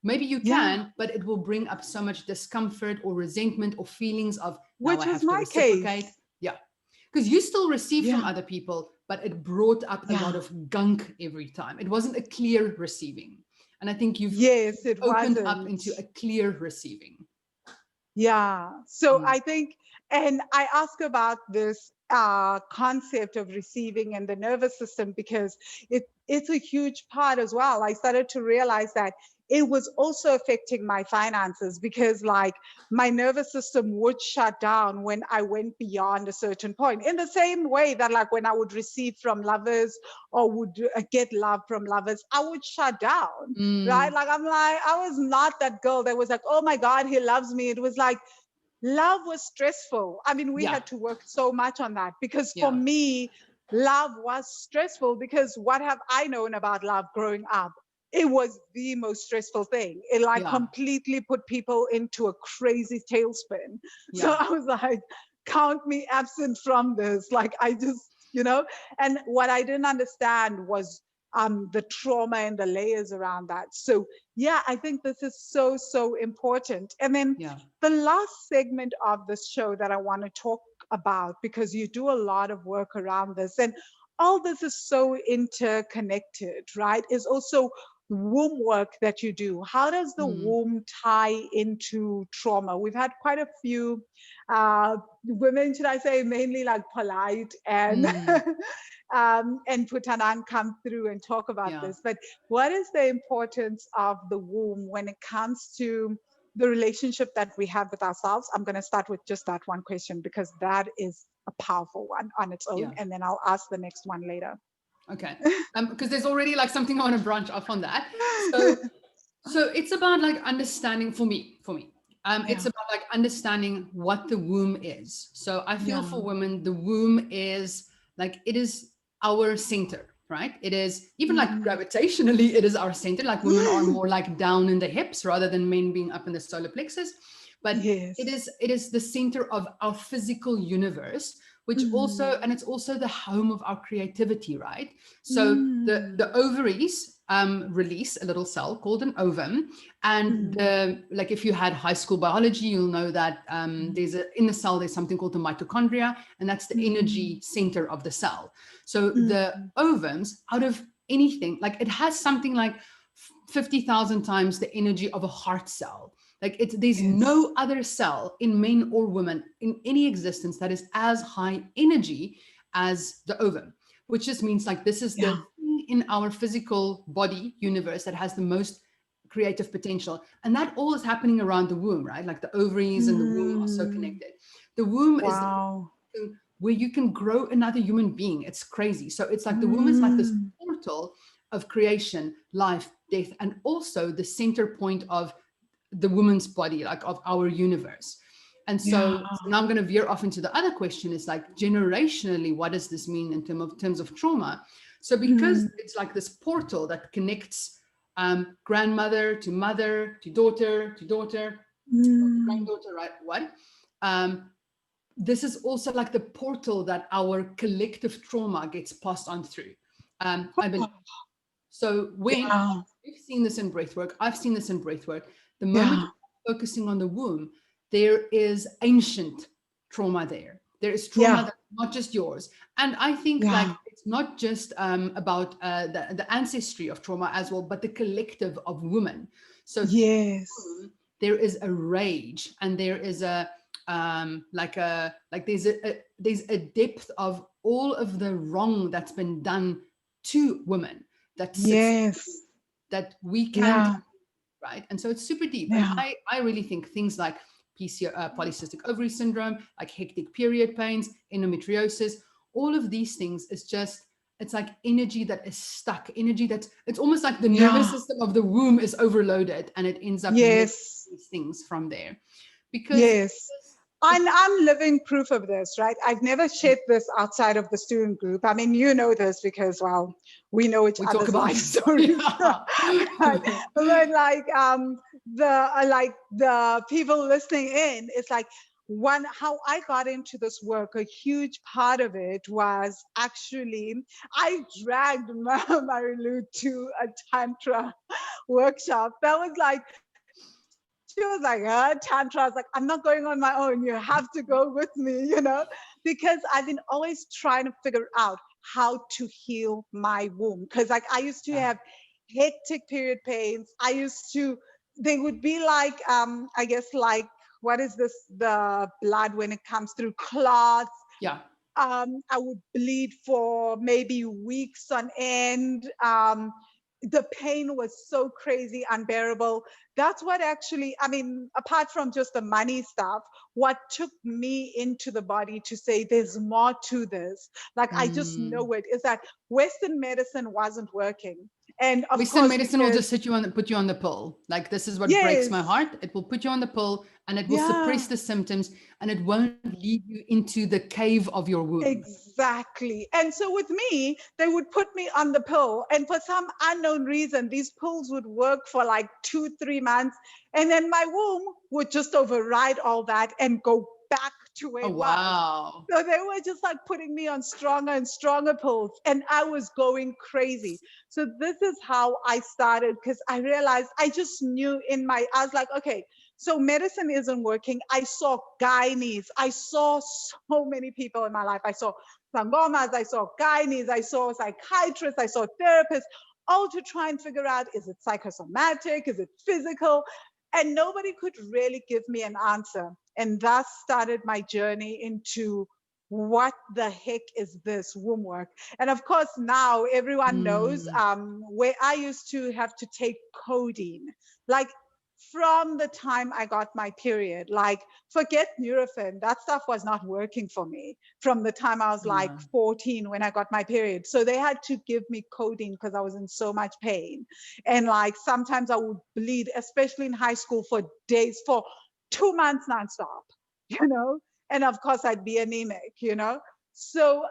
Maybe you can, but it will bring up so much discomfort or resentment or feelings of, now I have to reciprocate. Yeah. Because you still receive from other people, but it brought up a lot of gunk every time. It wasn't a clear receiving. And I think you've opened up into a clear receiving. Yeah. So I think, and I ask about this concept of receiving and the nervous system because it's a huge part as well. I started to realize that it was also affecting my finances because like my nervous system would shut down when I went beyond a certain point, in the same way that like when I would receive from lovers or would get love from lovers, I would shut down, right? Like I'm like, I was not that girl that was like, oh my God, he loves me. It was like, love was stressful. I mean, we had to work so much on that because for me, love was stressful because what have I known about love growing up? It was the most stressful thing. It like completely put people into a crazy tailspin. So I was like, count me absent from this. Like I just, and what I didn't understand was the trauma and the layers around that. So yeah, I think this is so, so important. And then the last segment of this show that I want to talk about, because you do a lot of work around this and all this is so interconnected, right? Is also womb work that you do. How does the womb tie into trauma? We've had quite a few women, should I say, mainly like Polite and and Putanan come through and talk about this. But what is the importance of the womb when it comes to the relationship that we have with ourselves? I'm going to start with just that one question because that is a powerful one on its own, and then I'll ask the next one later. Okay, because there's already like something I want to branch off on that. So it's about like understanding for me. It's about like understanding what the womb is. So I feel for women, the womb is like, it is our center, right? It is even like gravitationally, it is our center. Like women are more like down in the hips rather than men being up in the solar plexus. But it is the center of our physical universe, which also, and it's also the home of our creativity, right? So the ovaries release a little cell called an ovum, and like if you had high school biology, you'll know that in the cell there's something called the mitochondria, and that's the energy center of the cell. So the ovums, out of anything, like it has something like 50,000 times the energy of a heart cell. Like there's no other cell in men or women in any existence that is as high energy as the ovum, which just means like this is the thing in our physical body universe that has the most creative potential. And that all is happening around the womb, right? Like the ovaries and the womb are so connected. The womb is the where you can grow another human being. It's crazy. So it's like the womb is like this portal of creation, life, death, and also the center point of the woman's body, like of our universe. And so now I'm going to veer off into the other question, is like generationally, what does this mean in terms of trauma? So because it's like this portal that connects grandmother to mother to daughter to granddaughter, right? What? This is also like the portal that our collective trauma gets passed on through. I believe. So when we've seen this in breathwork, I've seen this in breathwork, the moment you're focusing on the womb, there is ancient trauma there. There is trauma that's not just yours. And I think like it's not just about the ancestry of trauma as well, but the collective of women. So there is a rage, and there is there's a depth of all of the wrong that's been done to women that sits that we can't, right? And so it's super deep. And I really think things like polycystic ovary syndrome, like hectic period pains, endometriosis, all of these things is just, it's like energy that is stuck, energy that's, it's almost like the nervous system of the womb is overloaded, and it ends up these things from there. Because I'm living proof of this, right? I've never shared this outside of the student group. I mean, you know this because, well, we know each other's life stories. Right? But like the people listening in, it's like how I got into this work, a huge part of it was actually I dragged Marilu to a tantra workshop. That was like, she was like, tantra. I was like, I'm not going on my own. You have to go with me, because I've been always trying to figure out how to heal my womb. Because like I used to have hectic period pains. They would be like, I guess like, what is this? The blood when it comes through clots. I would bleed for maybe weeks on end. The pain was so crazy, unbearable. That's what actually, I mean, apart from just the money stuff, what took me into the body to say there's more to this. Like, I just know it is that Western medicine wasn't working. And of Western course, medicine will just put you on the pill. Like, this is what breaks my heart. It will put you on the pill, and it will suppress the symptoms, and it won't lead you into the cave of your womb. Exactly. And so with me, they would put me on the pill, and for some unknown reason, these pills would work for like 2-3 months, and then my womb would just override all that and go back to where it was. So they were just like putting me on stronger and stronger pills, and I was going crazy. So this is how I started, because I realized I just knew I was like, okay, so medicine isn't working. I saw gynaes. I saw so many people in my life. I saw sangomas, I saw gynaes, I saw psychiatrists, I saw therapists, all to try and figure out, is it psychosomatic? Is it physical? And nobody could really give me an answer. And thus started my journey into what the heck is this womb work? And of course, now everyone knows where I used to have to take codeine. Like from the time I got my period, like forget Nurofen, that stuff was not working for me from the time I was like 14 when I got my period. So they had to give me codeine because I was in so much pain. And like sometimes I would bleed, especially in high school, for days, for 2 months nonstop, you know? And of course I'd be anemic, you know? So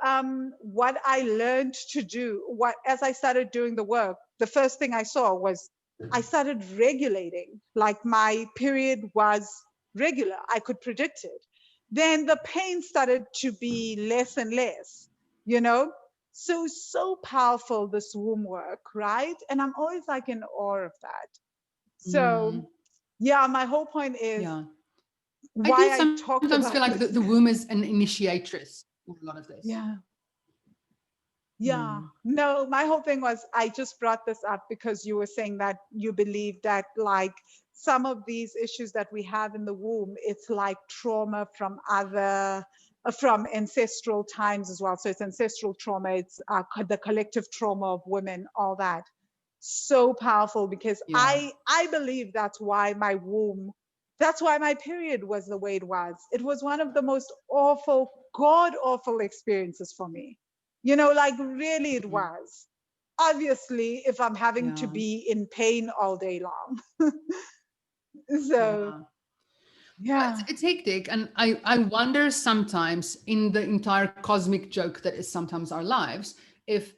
what I learned to do, as I started doing the work, the first thing I saw was I started regulating, like my period was regular. I could predict it. Then the pain started to be less and less, you know? So powerful, this womb work, right? And I'm always like in awe of that. So yeah, my whole point is why I talked about sometimes feel like the womb is an initiatrix for a lot of this. Yeah. No, my whole thing was, I just brought this up because you were saying that you believe that like some of these issues that we have in the womb, it's like trauma from from ancestral times as well. So it's ancestral trauma, it's the collective trauma of women, all that. So powerful, because I believe that's why my womb, that's why my period was the way it was. It was one of the most awful, god awful experiences for me. You know, like really it was. Obviously, if I'm having to be in pain all day long. So, It's hectic. And I wonder sometimes, in the entire cosmic joke that is sometimes our lives, if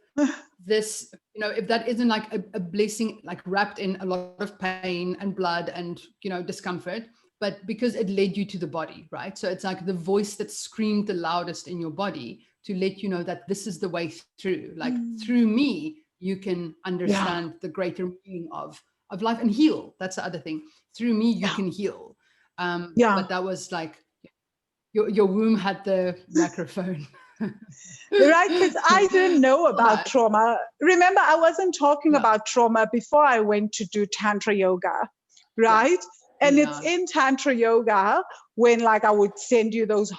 this, you know, if that isn't like a blessing, like wrapped in a lot of pain and blood and, you know, discomfort, but because it led you to the body, right? So it's like the voice that screamed the loudest in your body to let you know that this is the way through. Like through me, you can understand the greater meaning of life and heal. That's the other thing. Through me, you can heal. But that was like your womb had the microphone. Right, because I didn't know about trauma. Remember, I wasn't talking about trauma before I went to do Tantra yoga, right? And it's in Tantra yoga when like I would send you those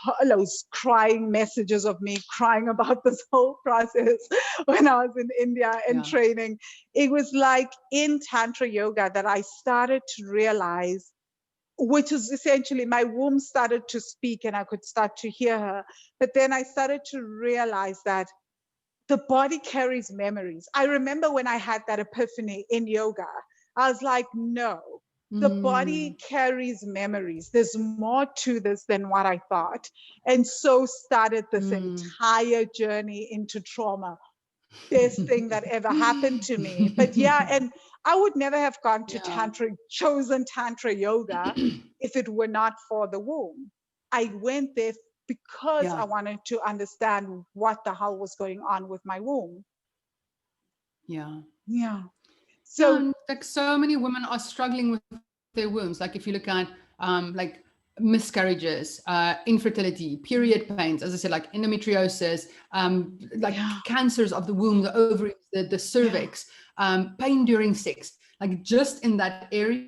crying messages of me crying about this whole process when I was in India and training. It was like in Tantra yoga that I started to realize, which is essentially my womb started to speak and I could start to hear her. But then I started to realize that the body carries memories. I remember when I had that epiphany in yoga, I was like, no, the body carries memories. There's more to this than what I thought. And so started this entire journey into trauma. Best thing that ever happened to me. But yeah, and I would never have gone to chosen Tantra yoga if it were not for the womb. I went there because I wanted to understand what the hell was going on with my womb. So like so many women are struggling with their wombs. Like if you look at like miscarriages, infertility, period pains, as I said, like endometriosis, like cancers of the womb, the ovaries, the cervix, pain during sex, like just in that area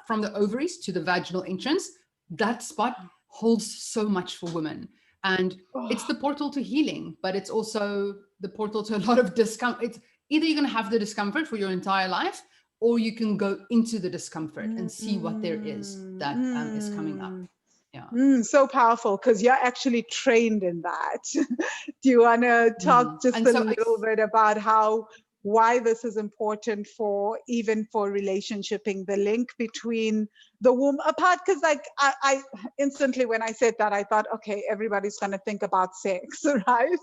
from the ovaries to the vaginal entrance, that spot holds so much for women. And it's the portal to healing, but it's also the portal to a lot of discomfort. It's either you're going to have the discomfort for your entire life, or you can go into the discomfort and see what there is that is coming up. So powerful, because you're actually trained in that. Do you want to talk just a little bit about why this is important for even for relationshiping, the link between the womb apart? Because like I instantly, when I said that, I thought, okay, everybody's going to think about sex, right?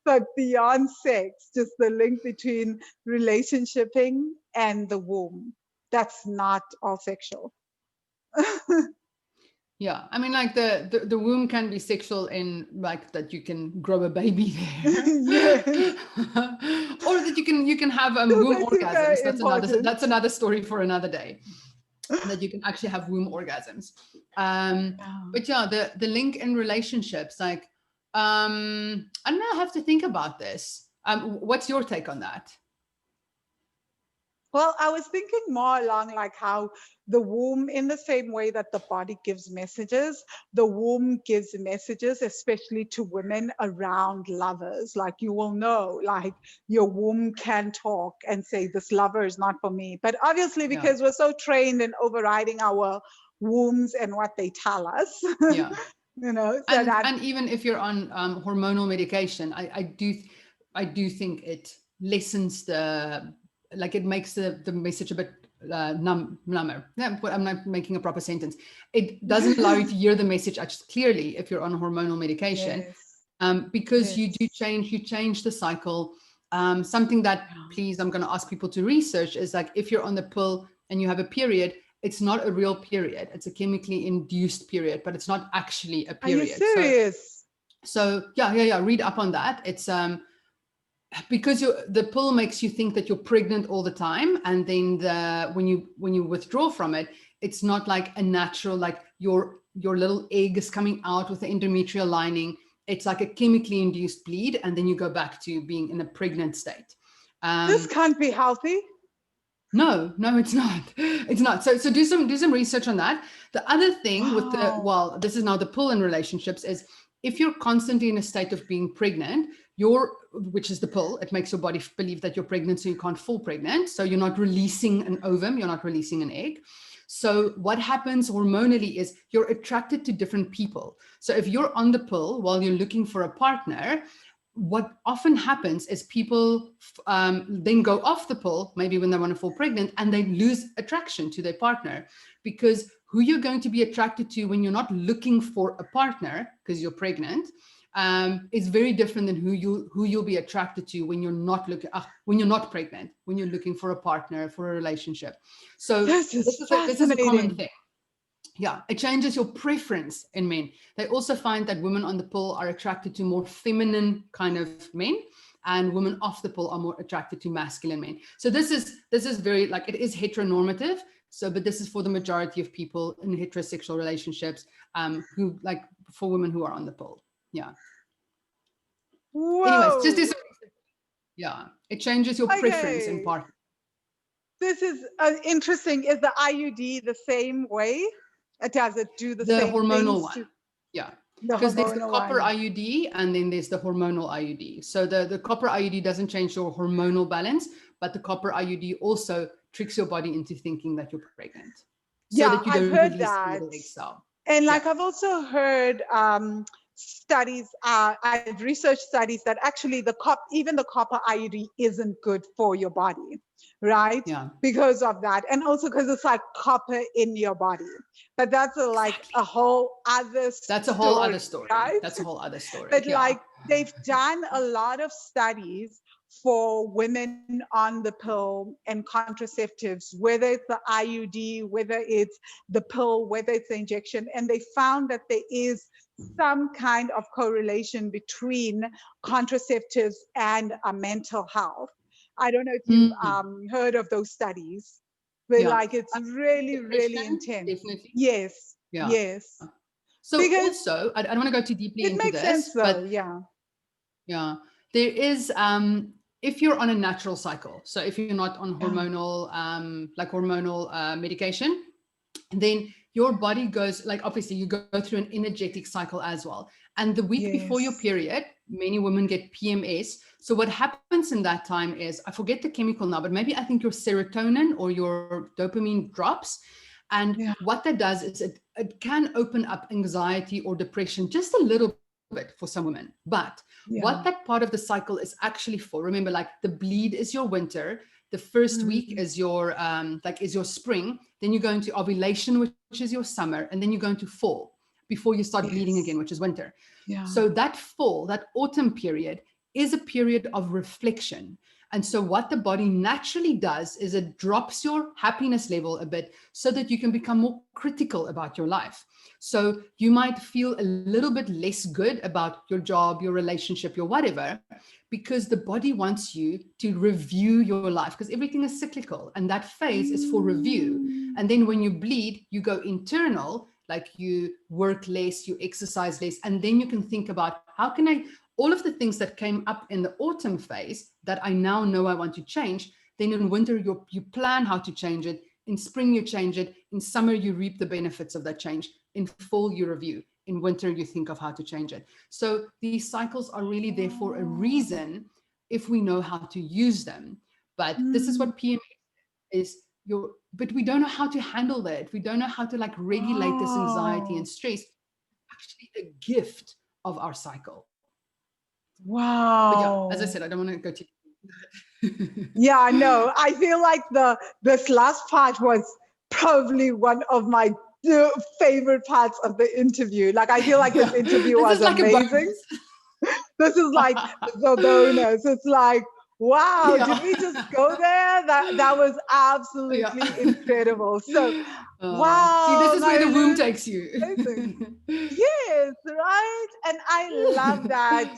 But beyond sex, just the link between relationshiping and the womb. That's not all sexual. Yeah, I mean, like the womb can be sexual in like that you can grow a baby there, or that you can have womb orgasms. That's another story for another day. That you can actually have womb orgasms. But yeah, the link in relationships, like I don't know, I have to think about this. What's your take on that? Well, I was thinking more along like how the womb, in the same way that the body gives messages, the womb gives messages, especially to women around lovers. Like you will know, like your womb can talk and say, this lover is not for me. But obviously, Yeah. because we're so trained in overriding our wombs and what they tell us, Yeah. you know, so that. And even if you're on hormonal medication, I do think it lessens like it makes the message a bit number. Yeah, but I'm not making a proper sentence. It doesn't allow you to hear the message clearly if you're on hormonal medication, Yes. because Yes. you change the cycle. Something that, please, I'm going to ask people to research is like, if you're on the pill and you have a period, it's not a real period. It's a chemically induced period, but it's not actually a Are you period. serious? So yeah. Read up on that. It's because the pill makes you think that you're pregnant all the time, and then when you withdraw from it, it's not like a natural, like your little egg is coming out with the endometrial lining. It's like a chemically induced bleed, and then you go back to being in a pregnant state. This can't be healthy. No, it's not. It's not. So do some research on that. The other thing with this is now the pull in relationships, is if you're constantly in a state of being pregnant, which is the pull, it makes your body believe that you're pregnant, so you can't fall pregnant. So you're not releasing an ovum, you're not releasing an egg. So what happens hormonally is you're attracted to different people. So if you're on the pill while you're looking for a partner, what often happens is people then go off the pill, maybe when they want to fall pregnant, and they lose attraction to their partner, because who you're going to be attracted to when you're not looking for a partner because you're pregnant is very different than who you'll be attracted to when you're not pregnant, when you're looking for a partner, for a relationship. So this is this is a common fascinating. thing. Yeah, it changes your preference in men. They also find that women on the pill are attracted to more feminine kind of men, and women off the pill are more attracted to masculine men. So this is very, like, it is heteronormative. So, but this is for the majority of people in heterosexual relationships, who, like, for women who are on the pill. Yeah. Whoa. Anyways, yeah, it changes your preference in part. This is interesting. Is the IUD the same way? Does it do the same hormonal things? one. Yeah. The Because there's the hormonal copper one. IUD, and then there's the hormonal IUD. So the copper IUD doesn't change your hormonal balance, but the copper IUD also tricks your body into thinking that you're pregnant, so Yeah, that you I've don't heard release the that. little egg cell. And like I've also heard studies, I've researched studies that actually even the copper IUD isn't good for your body, right? Yeah. Because of that. And also because it's like copper in your body. But that's a whole other story. That's a whole other story. Right? That's a whole other story. But yeah. like they've done a lot of studies for women on the pill and contraceptives, whether it's the IUD, whether it's the pill, whether it's the injection, and they found that there is some kind of correlation between contraceptives and mental health. I don't know if you've heard of those studies, but like it's really, really intense. Definitely. Yes. Yeah. Yes. So because also, I don't want to go too deeply into this. It makes sense though, but yeah, there is, if you're on a natural cycle, so if you're not on hormonal, medication, then your body goes, like, obviously you go through an energetic cycle as well. And the week before your period, many women get PMS. So what happens in that time is, I forget the chemical now, but maybe I think your serotonin or your dopamine drops. And what that does is it can open up anxiety or depression just a little bit for some women. But what that part of the cycle is actually for, remember, like, the bleed is your winter, the first week is your spring, then you go into ovulation, which is your summer, and then you go into fall before you start bleeding again, which is winter. So that fall, that autumn period, is a period of reflection. And so what the body naturally does is it drops your happiness level a bit so that you can become more critical about your life. So you might feel a little bit less good about your job, your relationship, your whatever, because the body wants you to review your life, because everything is cyclical, and that phase is for review. And then when you bleed, you go internal, like you work less, you exercise less, and then you can think about, how can I, all of the things that came up in the autumn phase that I now know I want to change, Then in winter, you plan how to change it. In spring, you change it. In summer, you reap the benefits of that change. In fall, you review. In winter, you think of how to change it. So these cycles are really there for a reason if we know how to use them. But this is what PMS is. But we don't know how to handle that. We don't know how to like regulate this anxiety and stress. Actually, a gift of our cycle. But yeah, as I Wow. said, I don't want to go too. Yeah, no, I feel like this last part was probably one of my favorite parts of the interview. Like, I feel like this interview This was is like amazing. This is like the bonus. It's like, wow, did we just go there? That was absolutely incredible. So, See, this wow, is where the womb Marilu, takes you. yes, right. And I love that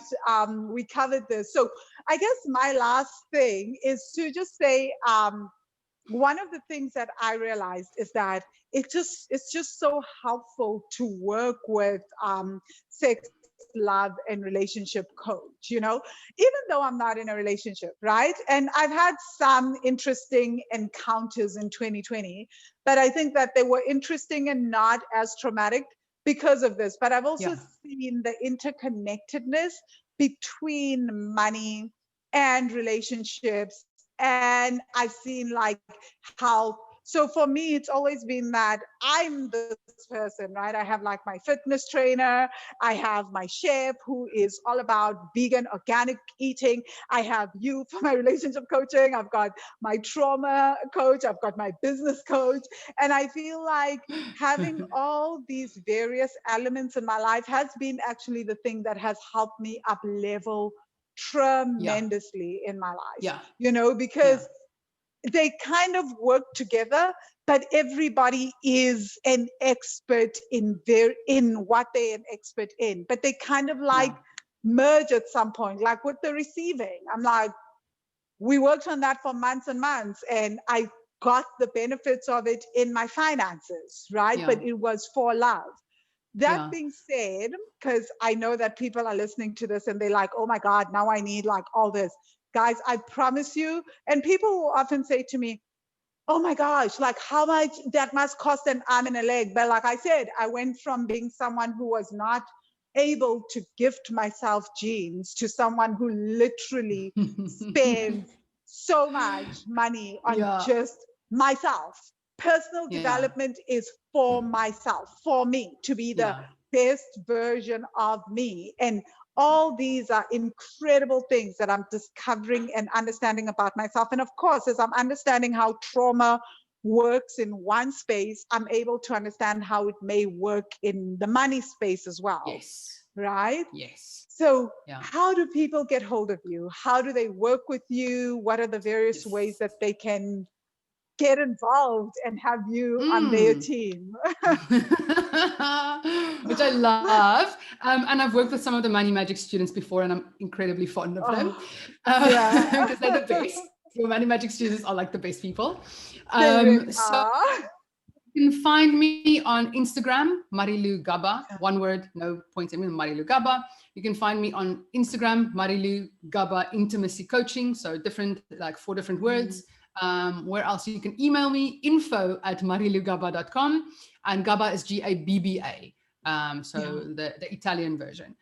we covered this. So I guess my last thing is to just say one of the things that I realized is that it's just so helpful to work with sex, love, and relationship coach, even though I'm not in a relationship, right? And I've had some interesting encounters in 2020, but I think that they were interesting and not as traumatic because of this. But I've also seen the interconnectedness between money and relationships. And I've seen like how, so for me, it's always been that I'm this person, right? I have like my fitness trainer. I have my chef who is all about vegan, organic eating. I have you for my relationship coaching. I've got my trauma coach. I've got my business coach. And I feel like having all these various elements in my life has been actually the thing that has helped me up level tremendously in my life, because they kind of work together, but everybody is an expert in what they're an expert in, but they kind of like merge at some point, like with the receiving. I'm like, we worked on that for months and months, and I got the benefits of it in my finances, right? But it was for love. That being said, because I know that people are listening to this and they're like, oh my God, now I need like all this. Guys, I promise you, and people will often say to me, oh my gosh, like how much that must cost an arm and a leg. But like I said, I went from being someone who was not able to gift myself jeans to someone who literally spends so much money on just myself. Personal development is for myself, for me, to be the best version of me. And all these are incredible things that I'm discovering and understanding about myself. And of course, as I'm understanding how trauma works in one space, I'm able to understand how it may work in the money space as well. Yes. Right? Yes. So how do people get hold of you? How do they work with you? What are the various ways that they can get involved and have you on their team? Which I love. And I've worked with some of the Money Magic students before, and I'm incredibly fond of them because they're the best. Your Money Magic students are like the best people. So you can find me on Instagram, Marilu Gabba, one word, no points. I mean, Marilu Gabba. You can find me on Instagram, Marilu Gabba Intimacy Coaching. So different, like 4 different words. Where else? You can email me, info@marilugabba.com, and Gabba is Gabba. The Italian version.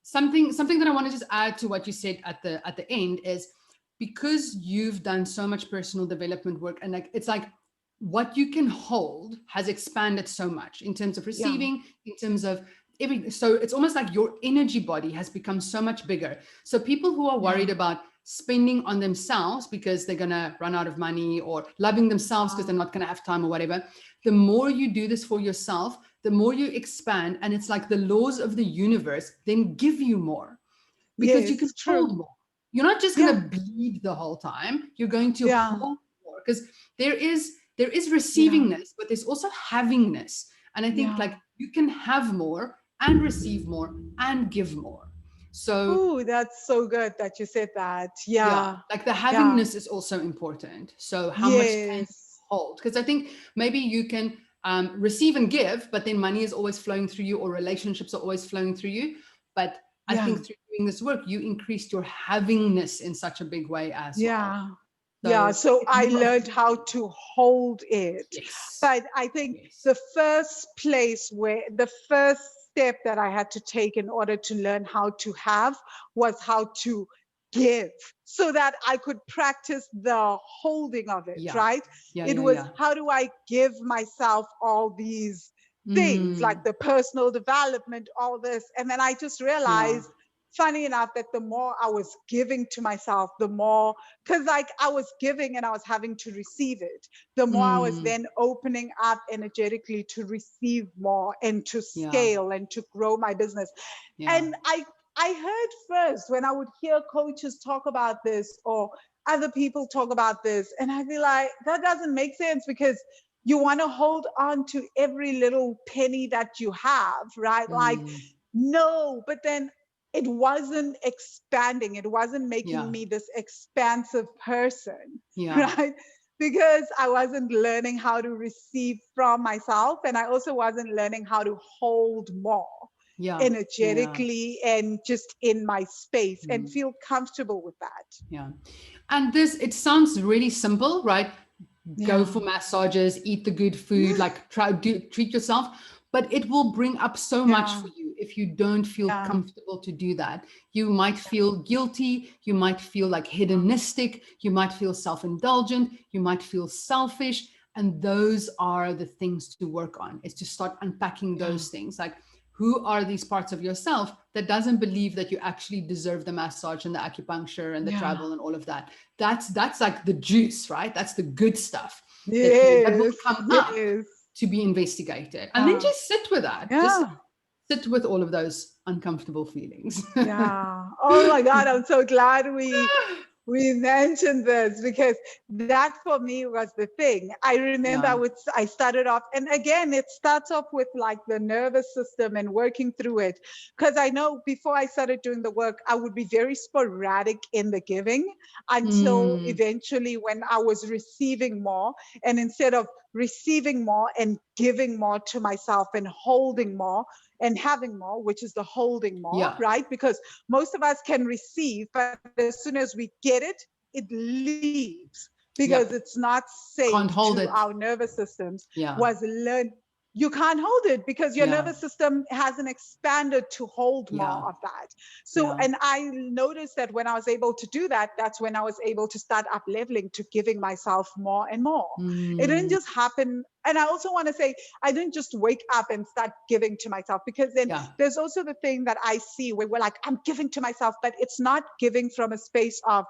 Something that I want to just add to what you said at the end is, because you've done so much personal development work, and like it's like what you can hold has expanded so much in terms of receiving, in terms of everything. So it's almost like your energy body has become so much bigger. So people who are worried about spending on themselves because they're going to run out of money, or loving themselves because they're not going to have time or whatever, the more you do this for yourself, the more you expand. And it's like the laws of the universe then give you more, because you can hold more. You're not just going to bleed the whole time. You're going to hold more, because there is receivingness, but there's also havingness. And I think like you can have more and receive more and give more. So that's so good that you said that. Like the havingness is also important. So how much can you hold? Because I think maybe you can receive and give, but then money is always flowing through you, or relationships are always flowing through you. But I think through doing this work, you increased your havingness in such a big way as well. Yeah, so it's I more of, learned how to hold it. yes, But I think yes. the first step that I had to take in order to learn how to have was how to give, so that I could practice the holding of it, Yeah, right? yeah, It yeah, was, yeah. how do I give myself all these things, like the personal development, all this? And then I just Yeah, realized, funny enough, that the more I was giving to myself, the more, because like I was giving and I was having to receive it, the more I was then opening up energetically to receive more and to yeah, scale and to grow my business. yeah, And I heard first when I would hear coaches talk about this or other people talk about this, and I'd be like, that doesn't make sense, because you want to hold on to every little penny that you have, right? Like, no, but then it wasn't expanding. It wasn't making yeah, me this expansive person, yeah, right? Because I wasn't learning how to receive from myself. And I also wasn't learning how to hold more yeah, yeah, energetically and just in my space and mm, feel comfortable with that. yeah. And this, it sounds really simple, right? Go Yeah. for massages, eat the good food, like treat yourself, but it will bring up so much Yeah. for you if you don't feel Yeah. comfortable to do that. You might feel guilty, you might feel like hedonistic, you might feel self-indulgent, you might feel selfish, and those are the things to work on, is to start unpacking Yeah. those things. Like, who are these parts of yourself that doesn't believe that you actually deserve the massage and the acupuncture and the Yeah. travel and all of that? That's like the juice, right? That's the good stuff that will Yes. come up Yes. to be investigated. And then Yeah. just sit with that. Just Yeah. sit with all of those uncomfortable feelings. Yeah. Oh my God, I'm so glad we mentioned this, because that for me was the thing. I remember Yeah. I started off, and again, it starts off with like the nervous system and working through it. Because I know before I started doing the work, I would be very sporadic in the giving until eventually when I was receiving more. And instead of receiving more and giving more to myself and holding more and having more, which is the holding more, Yeah. right? Because most of us can receive, but as soon as we get it, it leaves because Yep. it's not safe Can't hold to it. our nervous systems. Yeah. Was learned. You can't hold it because your Yeah. nervous system hasn't expanded to hold Yeah. more of that. So, Yeah. and I noticed that when I was able to do that, that's when I was able to start up leveling to giving myself more and more. It didn't just happen. And I also want to say, I didn't just wake up and start giving to myself, because then Yeah. there's also the thing that I see where we're like, I'm giving to myself, but it's not giving from a space of,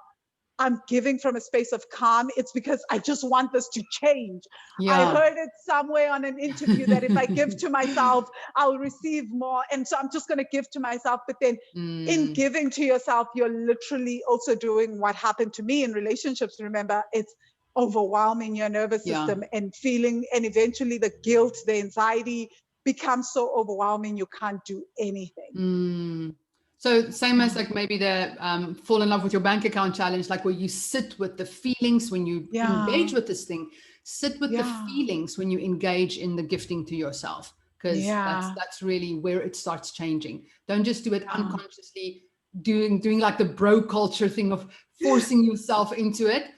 I'm giving from a space of calm. It's because I just want this to change. I Yeah. heard it somewhere on an interview that if I give to myself, I'll receive more. And so I'm just going to give to myself. But then in giving to yourself, you're literally also doing what happened to me in relationships. Remember, it's overwhelming your nervous Yeah. system and feeling, and eventually the guilt, the anxiety becomes so overwhelming, you can't do anything. So same as like maybe the fall in love with your bank account challenge, like where you sit with the feelings when you Yeah. engage with this thing, sit with the Yeah. feelings when you engage in the gifting to yourself, because Yeah. that's really where it starts changing. Don't just do it Yeah. unconsciously, doing like the bro culture thing of forcing yourself into it.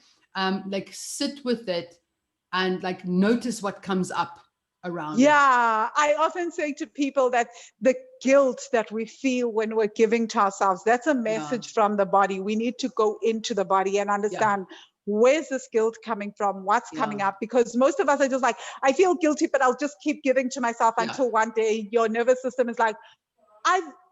Like sit with it and like notice what comes up around it. Yeah, I often say to people that the guilt that we feel when we're giving to ourselves, that's a Yeah. message from the body. We need to go into the body and Yeah. understand, where's this guilt coming from? What's coming Yeah. up? Because most of us are just like, I feel guilty, but I'll just keep giving to myself Yeah. until one day your nervous system is like,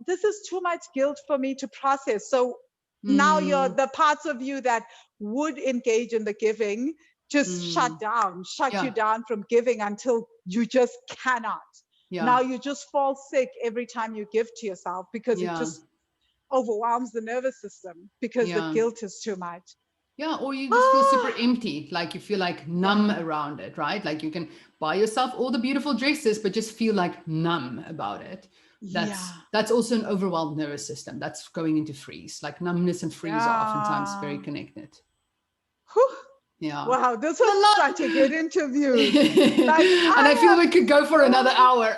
this is too much guilt for me to process. So now the parts of you that would engage in the giving just shut you Yeah. down from giving until you just cannot. Yeah. Now you just fall sick every time you give to yourself, because it Yeah. just overwhelms the nervous system because the Yeah. guilt is too much. Yeah. Or you just feel super empty, like you feel like numb Yeah. around it, right? Like you can buy yourself all the beautiful dresses, but just feel like numb about it. Yeah. That's also an overwhelmed nervous system. That's going into freeze. Like numbness and freeze are oftentimes very Yeah. connected. Whew. Yeah. Wow, this was such a good interview. Like, And I feel we could go for another hour.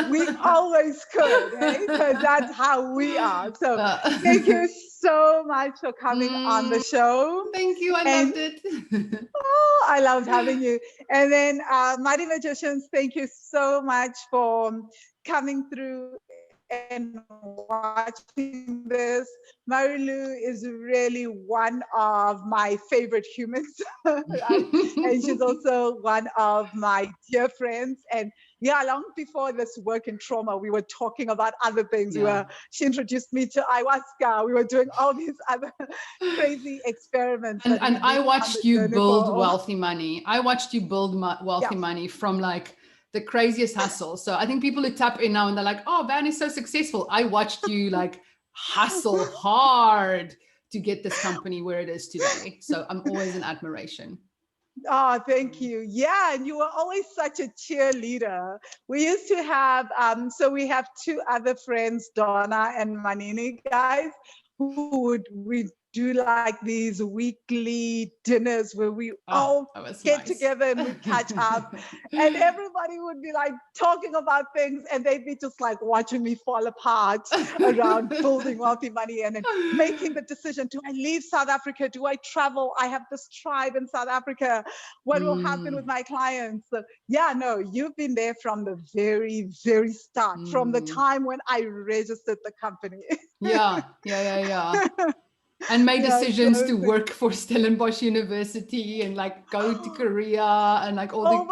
We always could, eh? Because that's how we are. So thank you so much for coming on the show. Thank you. I loved it. Oh, I loved having you. And then Mighty Magicians, thank you so much for coming through and watching this. Marilu is really one of my favorite humans. And she's also one of my dear friends. And yeah, long before this work in trauma, we were talking about other things. Yeah. She introduced me to ayahuasca. We were doing all these other crazy experiments. And I watched you build wealthy money. I watched you build wealthy money from like the craziest hustle. So I think people who tap in now and they're like, oh, Van is so successful. I watched you like hustle hard to get this company where it is today. So I'm always in admiration. Oh, thank you. Yeah, and you were always such a cheerleader. We used to have, so we have two other friends, Donna and Manini, guys, we do like these weekly dinners where we all get together and we catch up. And everybody would be like talking about things and they'd be just like watching me fall apart around building wealthy money and then making the decision, do I leave South Africa? Do I travel? I have this tribe in South Africa. What will happen with my clients? So, yeah, no, you've been there from the very, very start, from the time when I registered the company. Yeah. And made decisions to work for Stellenbosch University and like go to Korea and like all the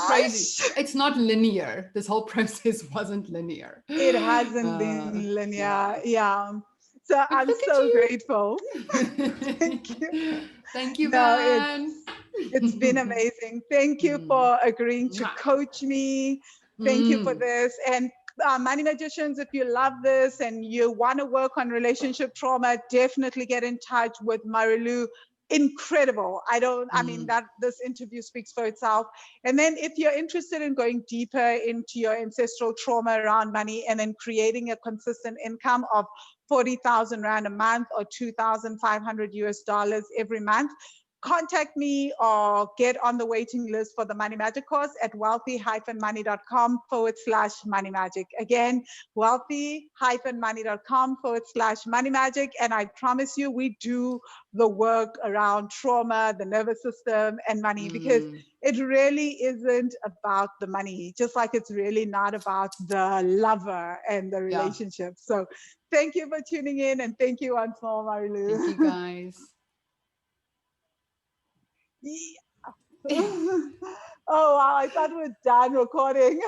crazy. It's not linear. This whole process wasn't linear. It hasn't been linear. Yeah. So I'm so grateful. Thank you. Thank you, Van. It's been amazing. Thank you for agreeing to coach me. Thank you for this. And Money Magicians, if you love this and you want to work on relationship trauma, definitely get in touch with Marilu. Incredible. I mean, that this interview speaks for itself. And then if you're interested in going deeper into your ancestral trauma around money and then creating a consistent income of 40,000 Rand a month or 2,500 US dollars every month, contact me or get on the waiting list for the Money Magic course at wealthy-money.com/money magic. Again, wealthy-money.com/money magic. And I promise you, we do the work around trauma, the nervous system, and money, because it really isn't about the money, just like it's really not about the lover and the relationship. So thank you for tuning in, and thank you once more, Marilu. Thank you, guys. Oh, wow, I thought we were done recording.